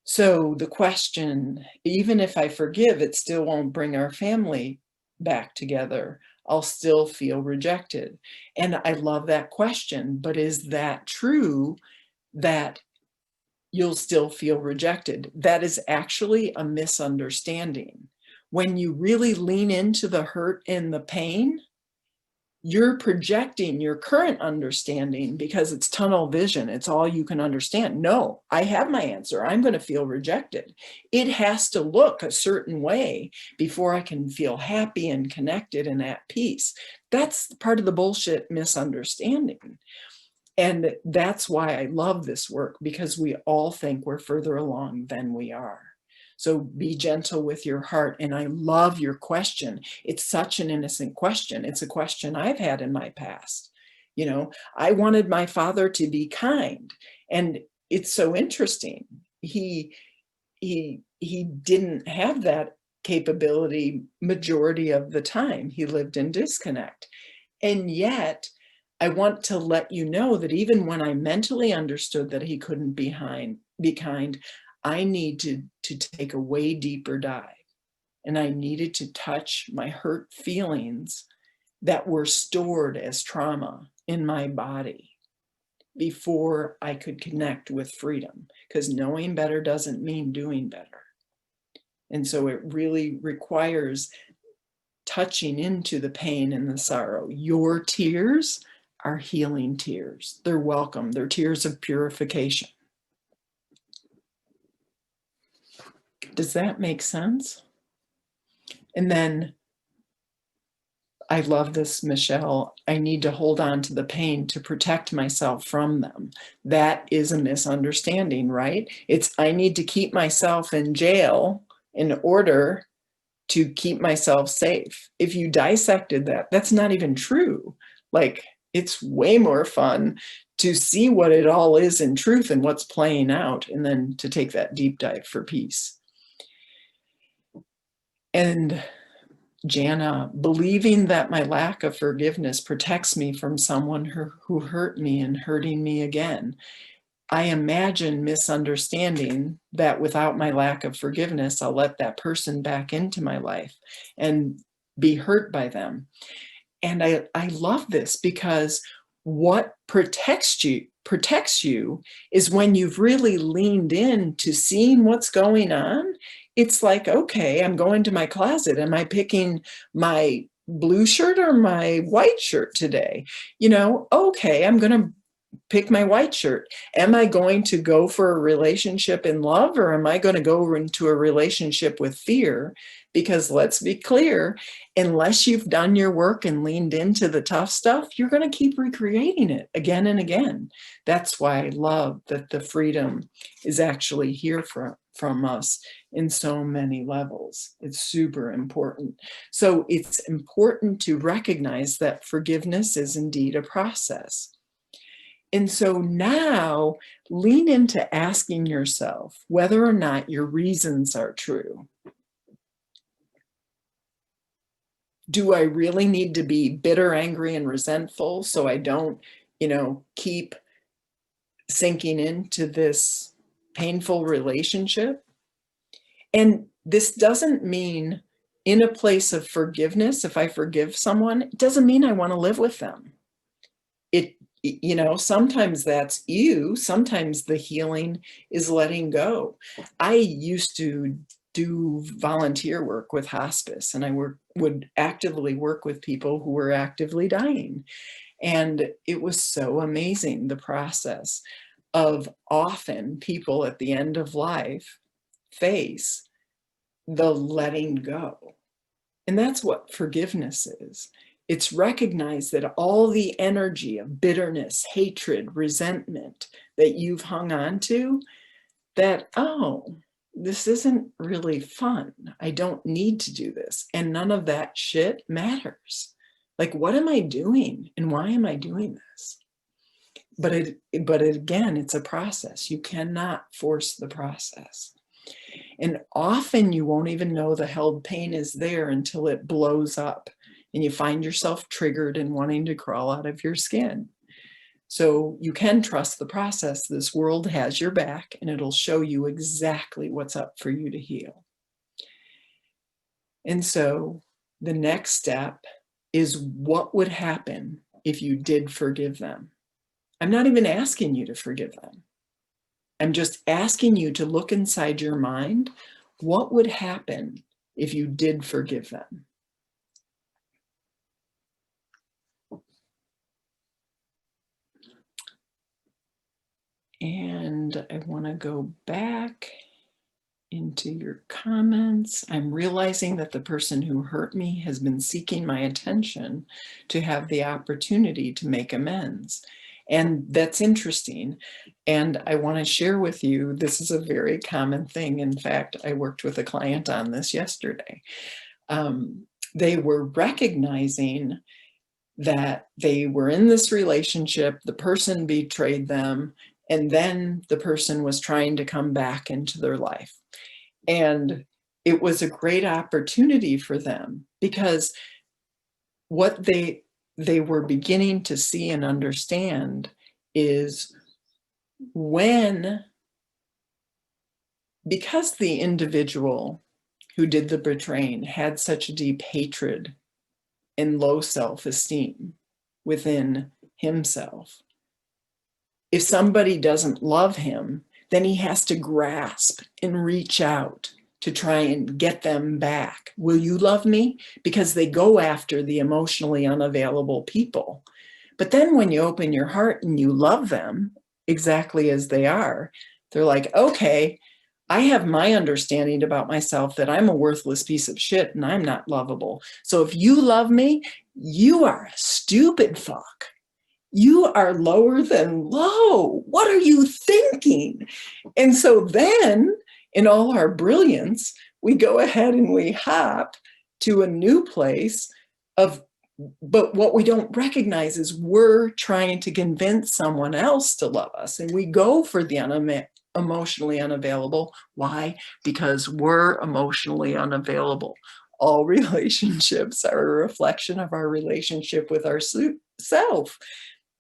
Speaker 1: So the question, even if I forgive, it still won't bring our family back together. I'll still feel rejected. And I love that question, but is that true that you'll still feel rejected? That is actually a misunderstanding. When you really lean into the hurt and the pain, you're projecting your current understanding because it's tunnel vision. It's all you can understand. No, I have my answer. I'm going to feel rejected. It has to look a certain way before I can feel happy and connected and at peace. That's part of the bullshit misunderstanding. And that's why I love this work, because we all think we're further along than we are. So be gentle with your heart. And I love your question. It's such an innocent question. It's a question I've had in my past. You know, I wanted my father to be kind. And it's so interesting. He didn't have that capability majority of the time. He lived in disconnect. And yet, I want to let you know that even when I mentally understood that he couldn't be kind, I needed to take a way deeper dive, and I needed to touch my hurt feelings that were stored as trauma in my body before I could connect with freedom, because knowing better doesn't mean doing better. And so it really requires touching into the pain and the sorrow. Your tears are healing tears. They're welcome. They're tears of purification. Does that make sense? And then I love this, Michelle. I need to hold on to the pain to protect myself from them. That is a misunderstanding, right? It's I need to keep myself in jail in order to keep myself safe. If you dissected that, that's not even true. Like, it's way more fun to see what it all is in truth and what's playing out, and then to take that deep dive for peace. And Jana, believing that my lack of forgiveness protects me from someone who hurt me and hurting me again. I imagine misunderstanding that without my lack of forgiveness, I'll let that person back into my life and be hurt by them. And I love this, because what protects protects you is when you've really leaned in to seeing what's going on. It's like, okay, I'm going to my closet. Am I picking my blue shirt or my white shirt today? Okay, I'm going to pick my white shirt. Am I going to go for a relationship in love, or am I going to go into a relationship with fear? Because let's be clear, unless you've done your work and leaned into the tough stuff, you're going to keep recreating it again and again. That's why I love that the freedom is actually here from us in so many levels. It's super important. So it's important to recognize that forgiveness is indeed a process. And so now lean into asking yourself whether or not your reasons are true. Do I really need to be bitter, angry, and resentful so I don't, keep sinking into this painful relationship? And this doesn't mean in a place of forgiveness, if I forgive someone, it doesn't mean I want to live with them. Sometimes that's you. Sometimes the healing is letting go. I used to do volunteer work with hospice, and I would actively work with people who were actively dying. And it was so amazing, the process of often people at the end of life face the letting go. And that's what forgiveness is. It's recognize that all the energy of bitterness, hatred, resentment that you've hung on to, that, oh, this isn't really fun. I don't need to do this. And none of that shit matters. Like, what am I doing? And why am I doing this? But again, it's a process. You cannot force the process. And often you won't even know the held pain is there until it blows up and you find yourself triggered and wanting to crawl out of your skin. So you can trust the process. This world has your back, and it'll show you exactly what's up for you to heal. And so the next step is, what would happen if you did forgive them? I'm not even asking you to forgive them. I'm just asking you to look inside your mind. What would happen if you did forgive them? And I want to go back into your comments. I'm realizing that the person who hurt me has been seeking my attention to have the opportunity to make amends. And that's interesting. And I want to share with you, this is a very common thing. In fact, I worked with a client on this yesterday. They were recognizing that they were in this relationship, the person betrayed them, and then the person was trying to come back into their life. And it was a great opportunity for them, because what they were beginning to see and understand is because the individual who did the betraying had such a deep hatred and low self-esteem within himself, if somebody doesn't love him, then he has to grasp and reach out to try and get them back. Will you love me? Because they go after the emotionally unavailable people. But then when you open your heart and you love them exactly as they are, they're like, okay, I have my understanding about myself that I'm a worthless piece of shit and I'm not lovable. So if you love me, you are a stupid fuck. You are lower than low. What are you thinking? And so then, in all our brilliance, we go ahead and we hop to a new place but what we don't recognize is we're trying to convince someone else to love us. And we go for the emotionally unavailable. Why? Because we're emotionally unavailable. All relationships are a reflection of our relationship with our self.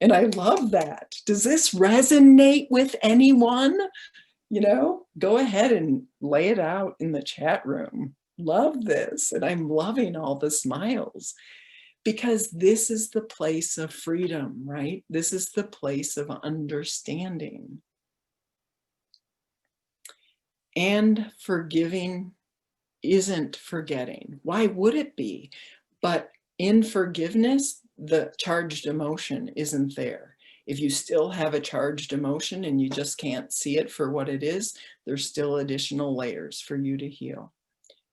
Speaker 1: And I love that. Does this resonate with anyone? Go ahead and lay it out in the chat room. Love this. And I'm loving all the smiles, Because this is the place of freedom, right? This is the place of understanding. And forgiving isn't forgetting. Why would it be? But in forgiveness, the charged emotion isn't there. If you still have a charged emotion and you just can't see it for what it is, there's still additional layers for you to heal.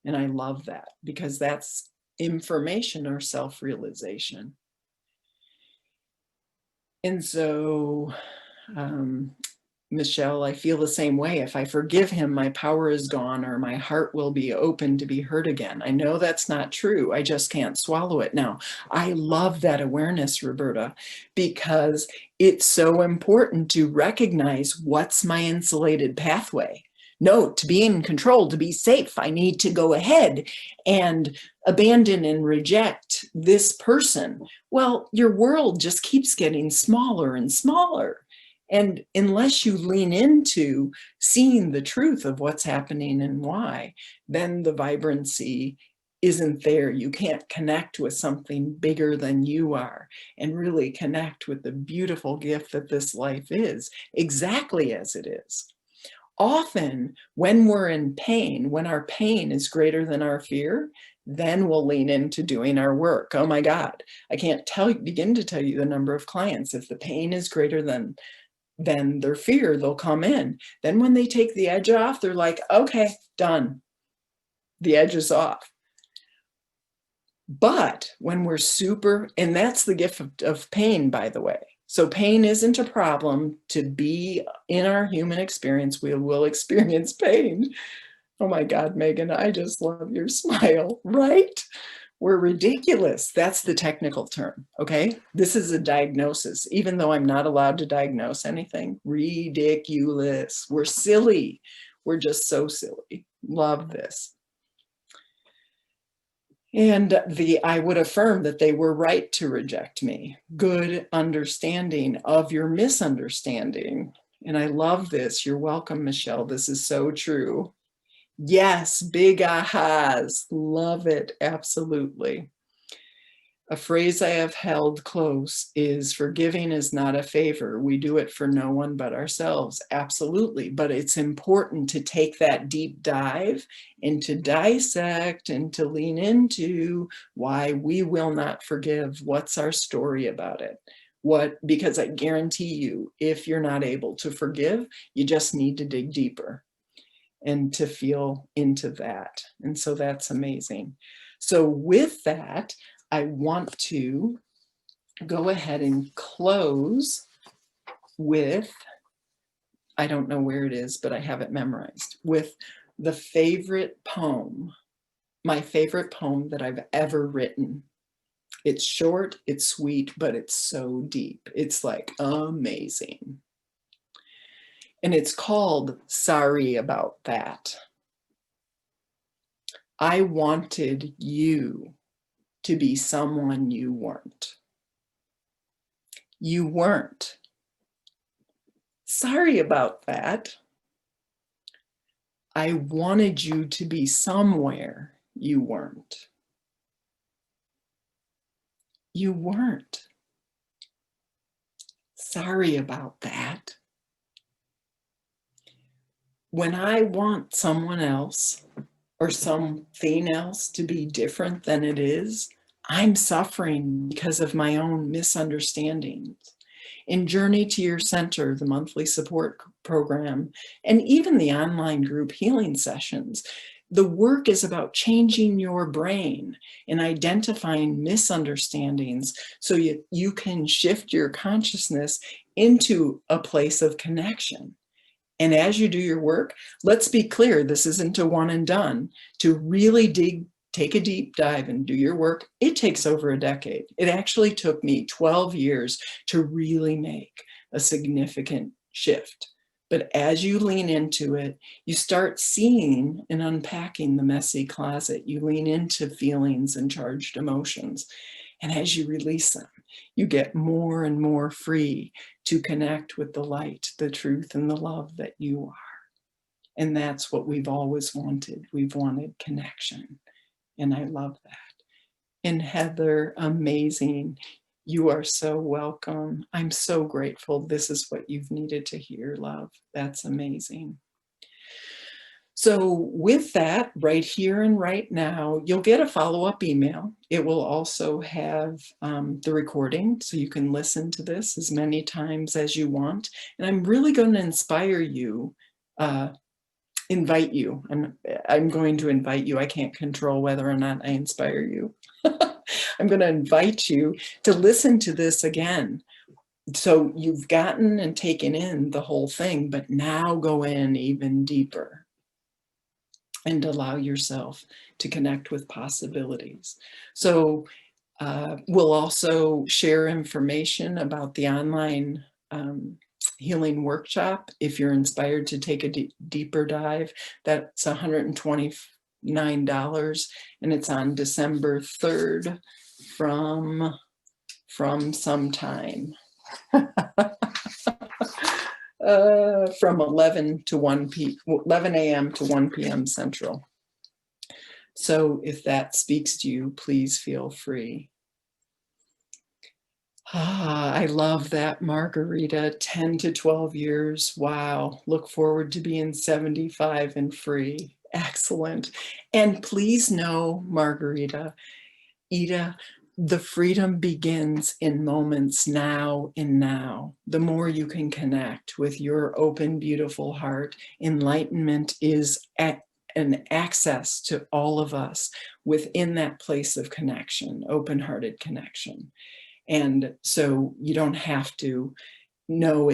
Speaker 1: And I love that, because that's information or self-realization. And so, Michelle, I feel the same way. If I forgive him, my power is gone, or my heart will be open to be hurt again. I know that's not true. I just can't swallow it now. I love that awareness, Roberta, because it's so important to recognize what's my insulated pathway. No, to be in control, to be safe, I need to go ahead and abandon and reject this person. Well, your world just keeps getting smaller and smaller. And unless you lean into seeing the truth of what's happening and why, then the vibrancy isn't there. You can't connect with something bigger than you are and really connect with the beautiful gift that this life is, exactly as it is. Often when we're in pain, when our pain is greater than our fear, then we'll lean into doing our work. Oh my God, I can't begin to tell you the number of clients. If the pain is greater than their fear, they'll come in. Then when they take the edge off, they're like, okay, done. The edge is off. But when we're super, and that's the gift of pain, by the way. So pain isn't a problem. To be in our human experience, we will experience pain. Oh my God, Megan, I just love your smile, right? We're ridiculous. That's the technical term, okay? This is a diagnosis, even though I'm not allowed to diagnose anything. Ridiculous. We're silly. We're just so silly. Love this. And I would affirm that they were right to reject me. Good understanding of your misunderstanding. And I love this. You're welcome, Michelle. This is so true. Yes, big ahas. Love it. Absolutely. A phrase I have held close is, forgiving is not a favor. We do it for no one but ourselves. Absolutely. But it's important to take that deep dive and to dissect and to lean into why we will not forgive. What's our story about it? Because I guarantee you, if you're not able to forgive, you just need to dig deeper and to feel into that. And so that's amazing. So with that, I want to go ahead and close with, I don't know where it is, but I have it memorized, with the favorite poem, my favorite poem that I've ever written. It's short, it's sweet, but it's so deep. It's like amazing. And it's called Sorry About That. I wanted you to be someone you weren't. You weren't. Sorry about that. I wanted you to be somewhere you weren't. You weren't. Sorry about that. When I want someone else or something else to be different than it is, I'm suffering because of my own misunderstandings. In Journey to Your Center, the monthly support program, and even the online group healing sessions, the work is about changing your brain and identifying misunderstandings so you can shift your consciousness into a place of connection. And as you do your work, let's be clear, this isn't a one and done. To really take a deep dive and do your work, it takes over a decade. It actually took me 12 years to really make a significant shift. But as you lean into it, you start seeing and unpacking the messy closet. You lean into feelings and charged emotions. And as you release them, you get more and more free to connect with the light, the truth, and the love that you are. And that's what we've always wanted. We've wanted connection. And I love that. And Heather, amazing. You are so welcome. I'm so grateful. This is what you've needed to hear, love. That's amazing. So with that, right here and right now, you'll get a follow-up email. It will also have the recording, so you can listen to this as many times as you want. And I'm really going to inspire you, invite you. I'm going to invite you. I can't control whether or not I inspire you. I'm going to invite you to listen to this again. So you've gotten and taken in the whole thing, but now go in even deeper and allow yourself to connect with possibilities. So we'll also share information about the online healing workshop. If you're inspired to take a deeper dive, that's $129, and it's on December 3rd from sometime. From 11 a.m. to 1 p.m. Central. So if that speaks to you, please feel free. I love that, Margarita. 10 to 12 years. Wow. Look forward to being 75 and free. Excellent. And please know, Margarita, Ida, the freedom begins in moments now and now. The more you can connect with your open, beautiful heart, enlightenment is an access to all of us within that place of connection, open-hearted connection. And so you don't have to know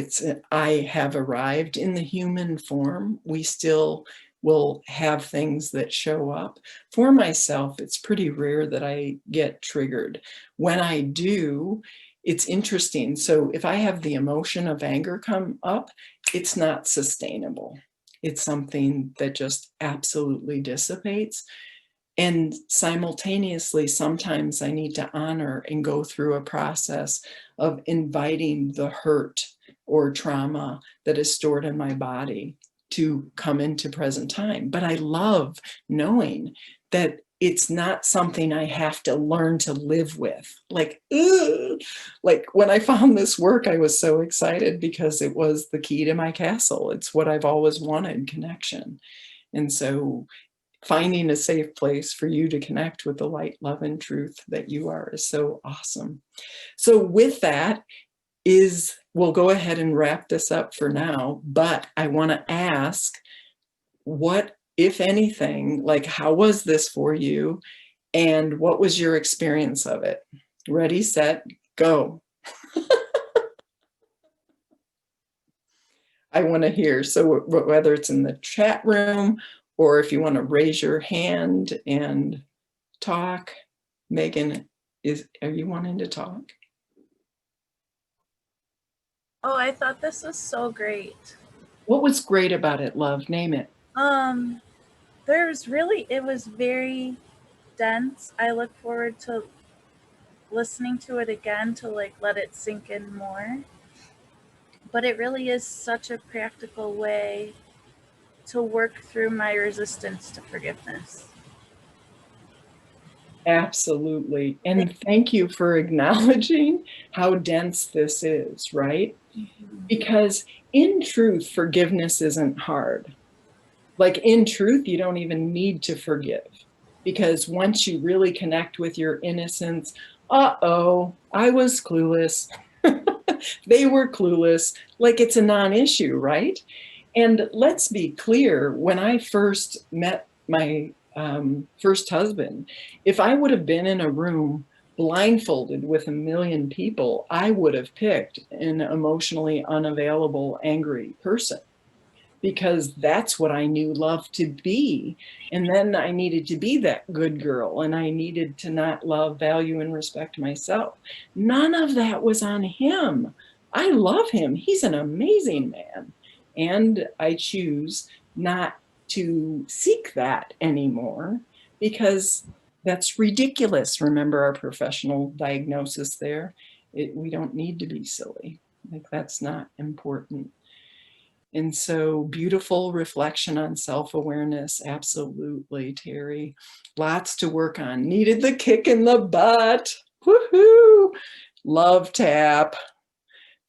Speaker 1: I have arrived in the human form. We still will have things that show up. For myself, it's pretty rare that I get triggered. When I do, it's interesting. So if I have the emotion of anger come up, it's not sustainable. It's something that just absolutely dissipates. And simultaneously, sometimes I need to honor and go through a process of inviting the hurt or trauma that is stored in my body to come into present time. But I love knowing that it's not something I have to learn to live with. Like, ugh. Like when I found this work, I was so excited because it was the key to my castle. It's what I've always wanted, connection. And so finding a safe place for you to connect with the light, love, and truth that you are is so awesome. So with that we'll go ahead and wrap this up for now, but I want to ask, what, if anything, like how was this for you? And what was your experience of it? Ready, set, go. I want to hear. So whether it's in the chat room or if you want to raise your hand and talk. Megan, are you wanting to talk?
Speaker 3: Oh, I thought this was so great.
Speaker 1: What was great about it, love? Name it.
Speaker 3: It was very dense. I look forward to listening to it again to let it sink in more. But it really is such a practical way to work through my resistance to forgiveness.
Speaker 1: Absolutely. And thank you for acknowledging how dense this is, right? Because in truth, forgiveness isn't hard. Like in truth, you don't even need to forgive. Because once you really connect with your innocence, uh-oh, I was clueless. They were clueless. Like it's a non-issue, right? And let's be clear, when I first met my first husband, if I would have been in a room blindfolded with a million people, I would have picked an emotionally unavailable, angry person, because that's what I knew love to be. And then I needed to be that good girl, and I needed to not love, value, and respect myself. None of that was on him. I love him. He's an amazing man. And I choose not to seek that anymore because that's ridiculous. Remember our professional diagnosis there? We don't need to be silly. Like that's not important. And so beautiful reflection on self-awareness. Absolutely, Terry. Lots to work on. Needed the kick in the butt. Woohoo! Love tap.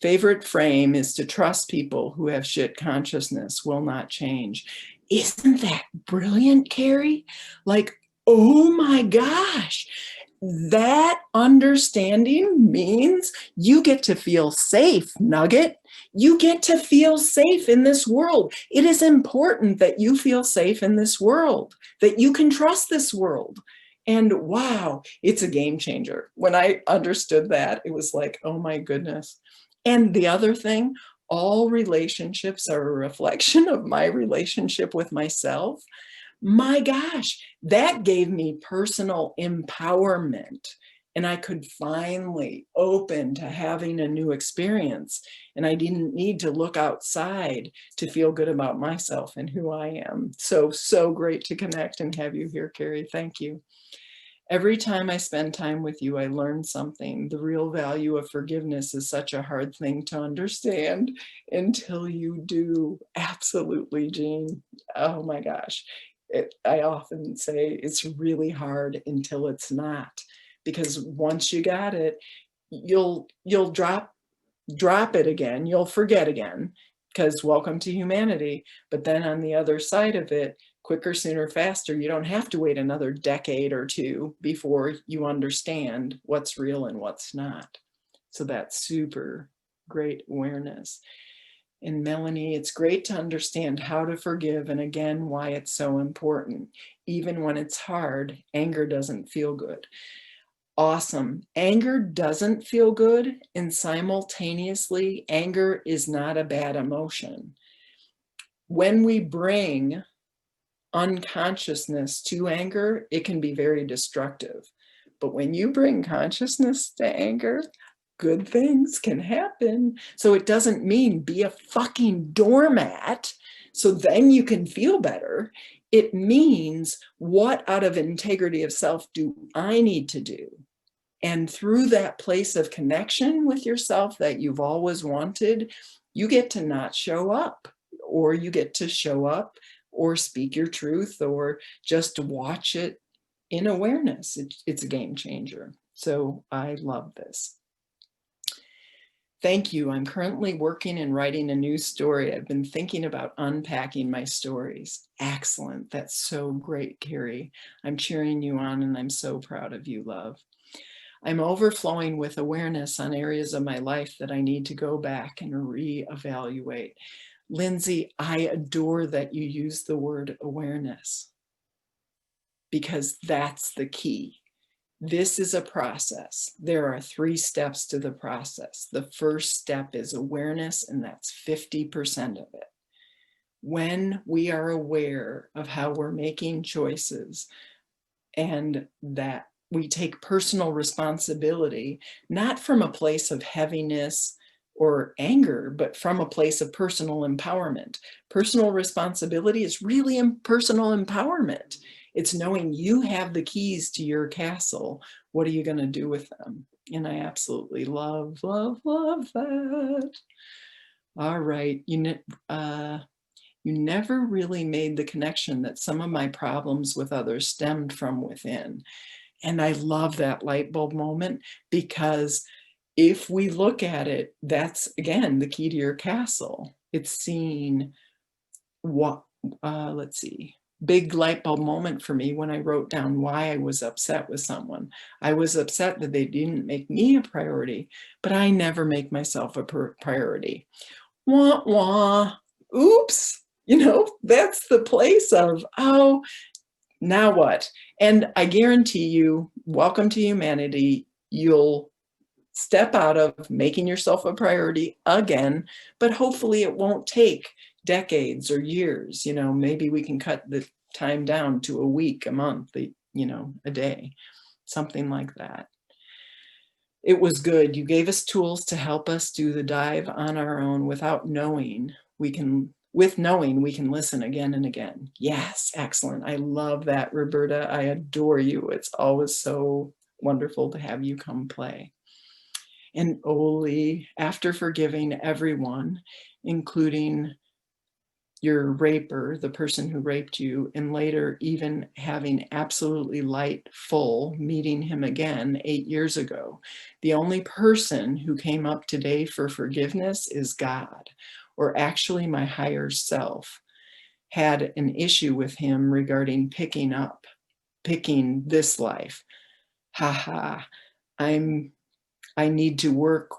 Speaker 1: Favorite frame is to trust people who have shit consciousness will not change. Isn't that brilliant, Carrie? Like, oh my gosh. That understanding means you get to feel safe, Nugget. You get to feel safe in this world. It is important that you feel safe in this world, that you can trust this world. And wow, it's a game changer. When I understood that, it was like, oh my goodness. And the other thing, all relationships are a reflection of my relationship with myself. My gosh, that gave me personal empowerment. And I could finally open to having a new experience. And I didn't need to look outside to feel good about myself and who I am. So, so great to connect and have you here, Carrie. Thank you. Every time I spend time with you, I learn something. The real value of forgiveness is such a hard thing to understand until you do. Absolutely, Jean. Oh my gosh. I often say it's really hard until it's not, because once you got it, you'll drop it again. You'll forget again, because welcome to humanity. But then on the other side of it, quicker, sooner, faster, you don't have to wait another decade or two before you understand what's real and what's not. So that's super great awareness. And Melanie, it's great to understand how to forgive, and again, why it's so important. Even when it's hard, anger doesn't feel good. Awesome. Anger doesn't feel good, and simultaneously, anger is not a bad emotion. When we bring unconsciousness to anger, it can be very destructive. But when you bring consciousness to anger, good things can happen. So it doesn't mean be a fucking doormat so then you can feel better. It means, what out of integrity of self do I need to do? And through that place of connection with yourself that you've always wanted, you get to not show up, or you get to show up or speak your truth, or just watch it in awareness. It's a game changer. So I love this. Thank you. I'm currently working and writing a new story. I've been thinking about unpacking my stories. Excellent. That's so great, Carrie. I'm cheering you on, and I'm so proud of you, love. I'm overflowing with awareness on areas of my life that I need to go back and reevaluate. Lindsay, I adore that you use the word awareness, because that's the key. This is a process. There are 3 steps to the process. The first step is awareness, and that's 50% of it. When we are aware of how we're making choices, and that we take personal responsibility, not from a place of heaviness or anger, but from a place of personal empowerment. Personal responsibility is really personal empowerment. It's knowing you have the keys to your castle. What are you going to do with them? And I absolutely love, love, love that. All right. You never really made the connection that some of my problems with others stemmed from within. And I love that light bulb moment, because if we look at it, that's again the key to your castle. It's seeing what, let's see, big light bulb moment for me when I wrote down why I was upset with someone. I was upset that they didn't make me a priority, but I never make myself a priority. Wah, wah, oops. You know, that's the place of, oh, now what? And I guarantee you, welcome to humanity, you'll step out of making yourself a priority again, but hopefully it won't take decades or years. You know, maybe we can cut the time down to a week, a month, you know, a day, something like that. It was good. You gave us tools to help us do the dive on our own without knowing. With knowing, we can listen again and again. Yes, excellent. I love that, Roberta. I adore you. It's always so wonderful to have you come play. And Oli, after forgiving everyone, including your raper, the person who raped you, and later even having absolutely light full, meeting him again 8 years ago. The only person who came up today for forgiveness is God, or actually my higher self had an issue with him regarding picking this life. Haha, I need to work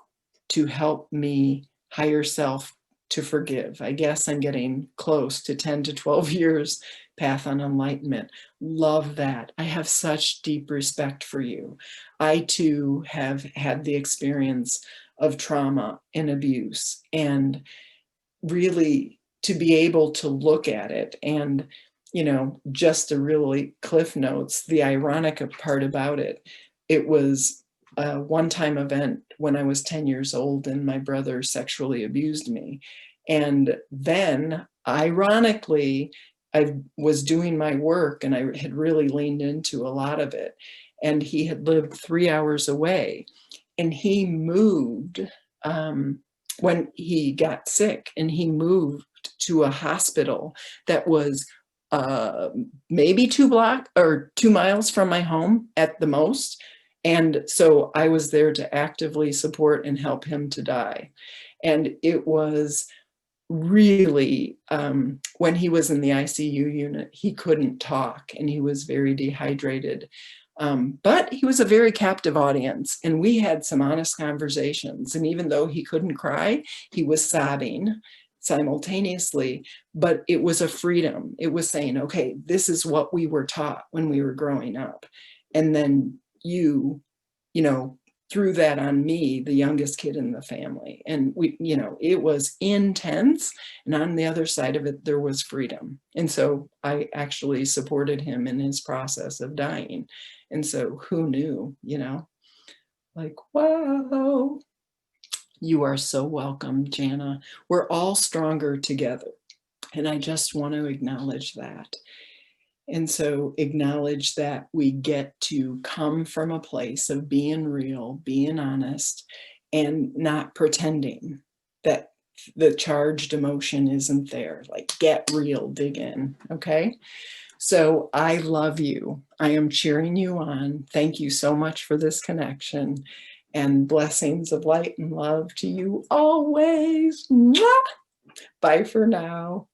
Speaker 1: to help me higher self to forgive. I guess I'm getting close to 10 to 12 years path on enlightenment. Love that. I have such deep respect for you. I too have had the experience of trauma and abuse, and really to be able to look at it and, just to really cliff notes, the ironic part about it, it was a one-time event when I was 10 years old and my brother sexually abused me. And then, ironically, I was doing my work and I had really leaned into a lot of it. And he had lived 3 hours away, and he moved when he got sick, and he moved to a hospital that was maybe 2 miles from my home at the most. And so I was there to actively support and help him to die. And it was really, when he was in the ICU unit, he couldn't talk and he was very dehydrated. But he was a very captive audience, and we had some honest conversations. And even though he couldn't cry, he was sobbing simultaneously, but it was a freedom. It was saying, okay, this is what we were taught when we were growing up. And then you know, threw that on me, the youngest kid in the family. And it was intense. And on the other side of it, there was freedom. And so I actually supported him in his process of dying. And so who knew, like, wow. You are so welcome, Jana. We're all stronger together. And I just want to acknowledge that. And so acknowledge that we get to come from a place of being real, being honest, and not pretending that the charged emotion isn't there. Like, get real, dig in, okay? So I love you. I am cheering you on. Thank you so much for this connection, and blessings of light and love to you always. Mwah! Bye for now.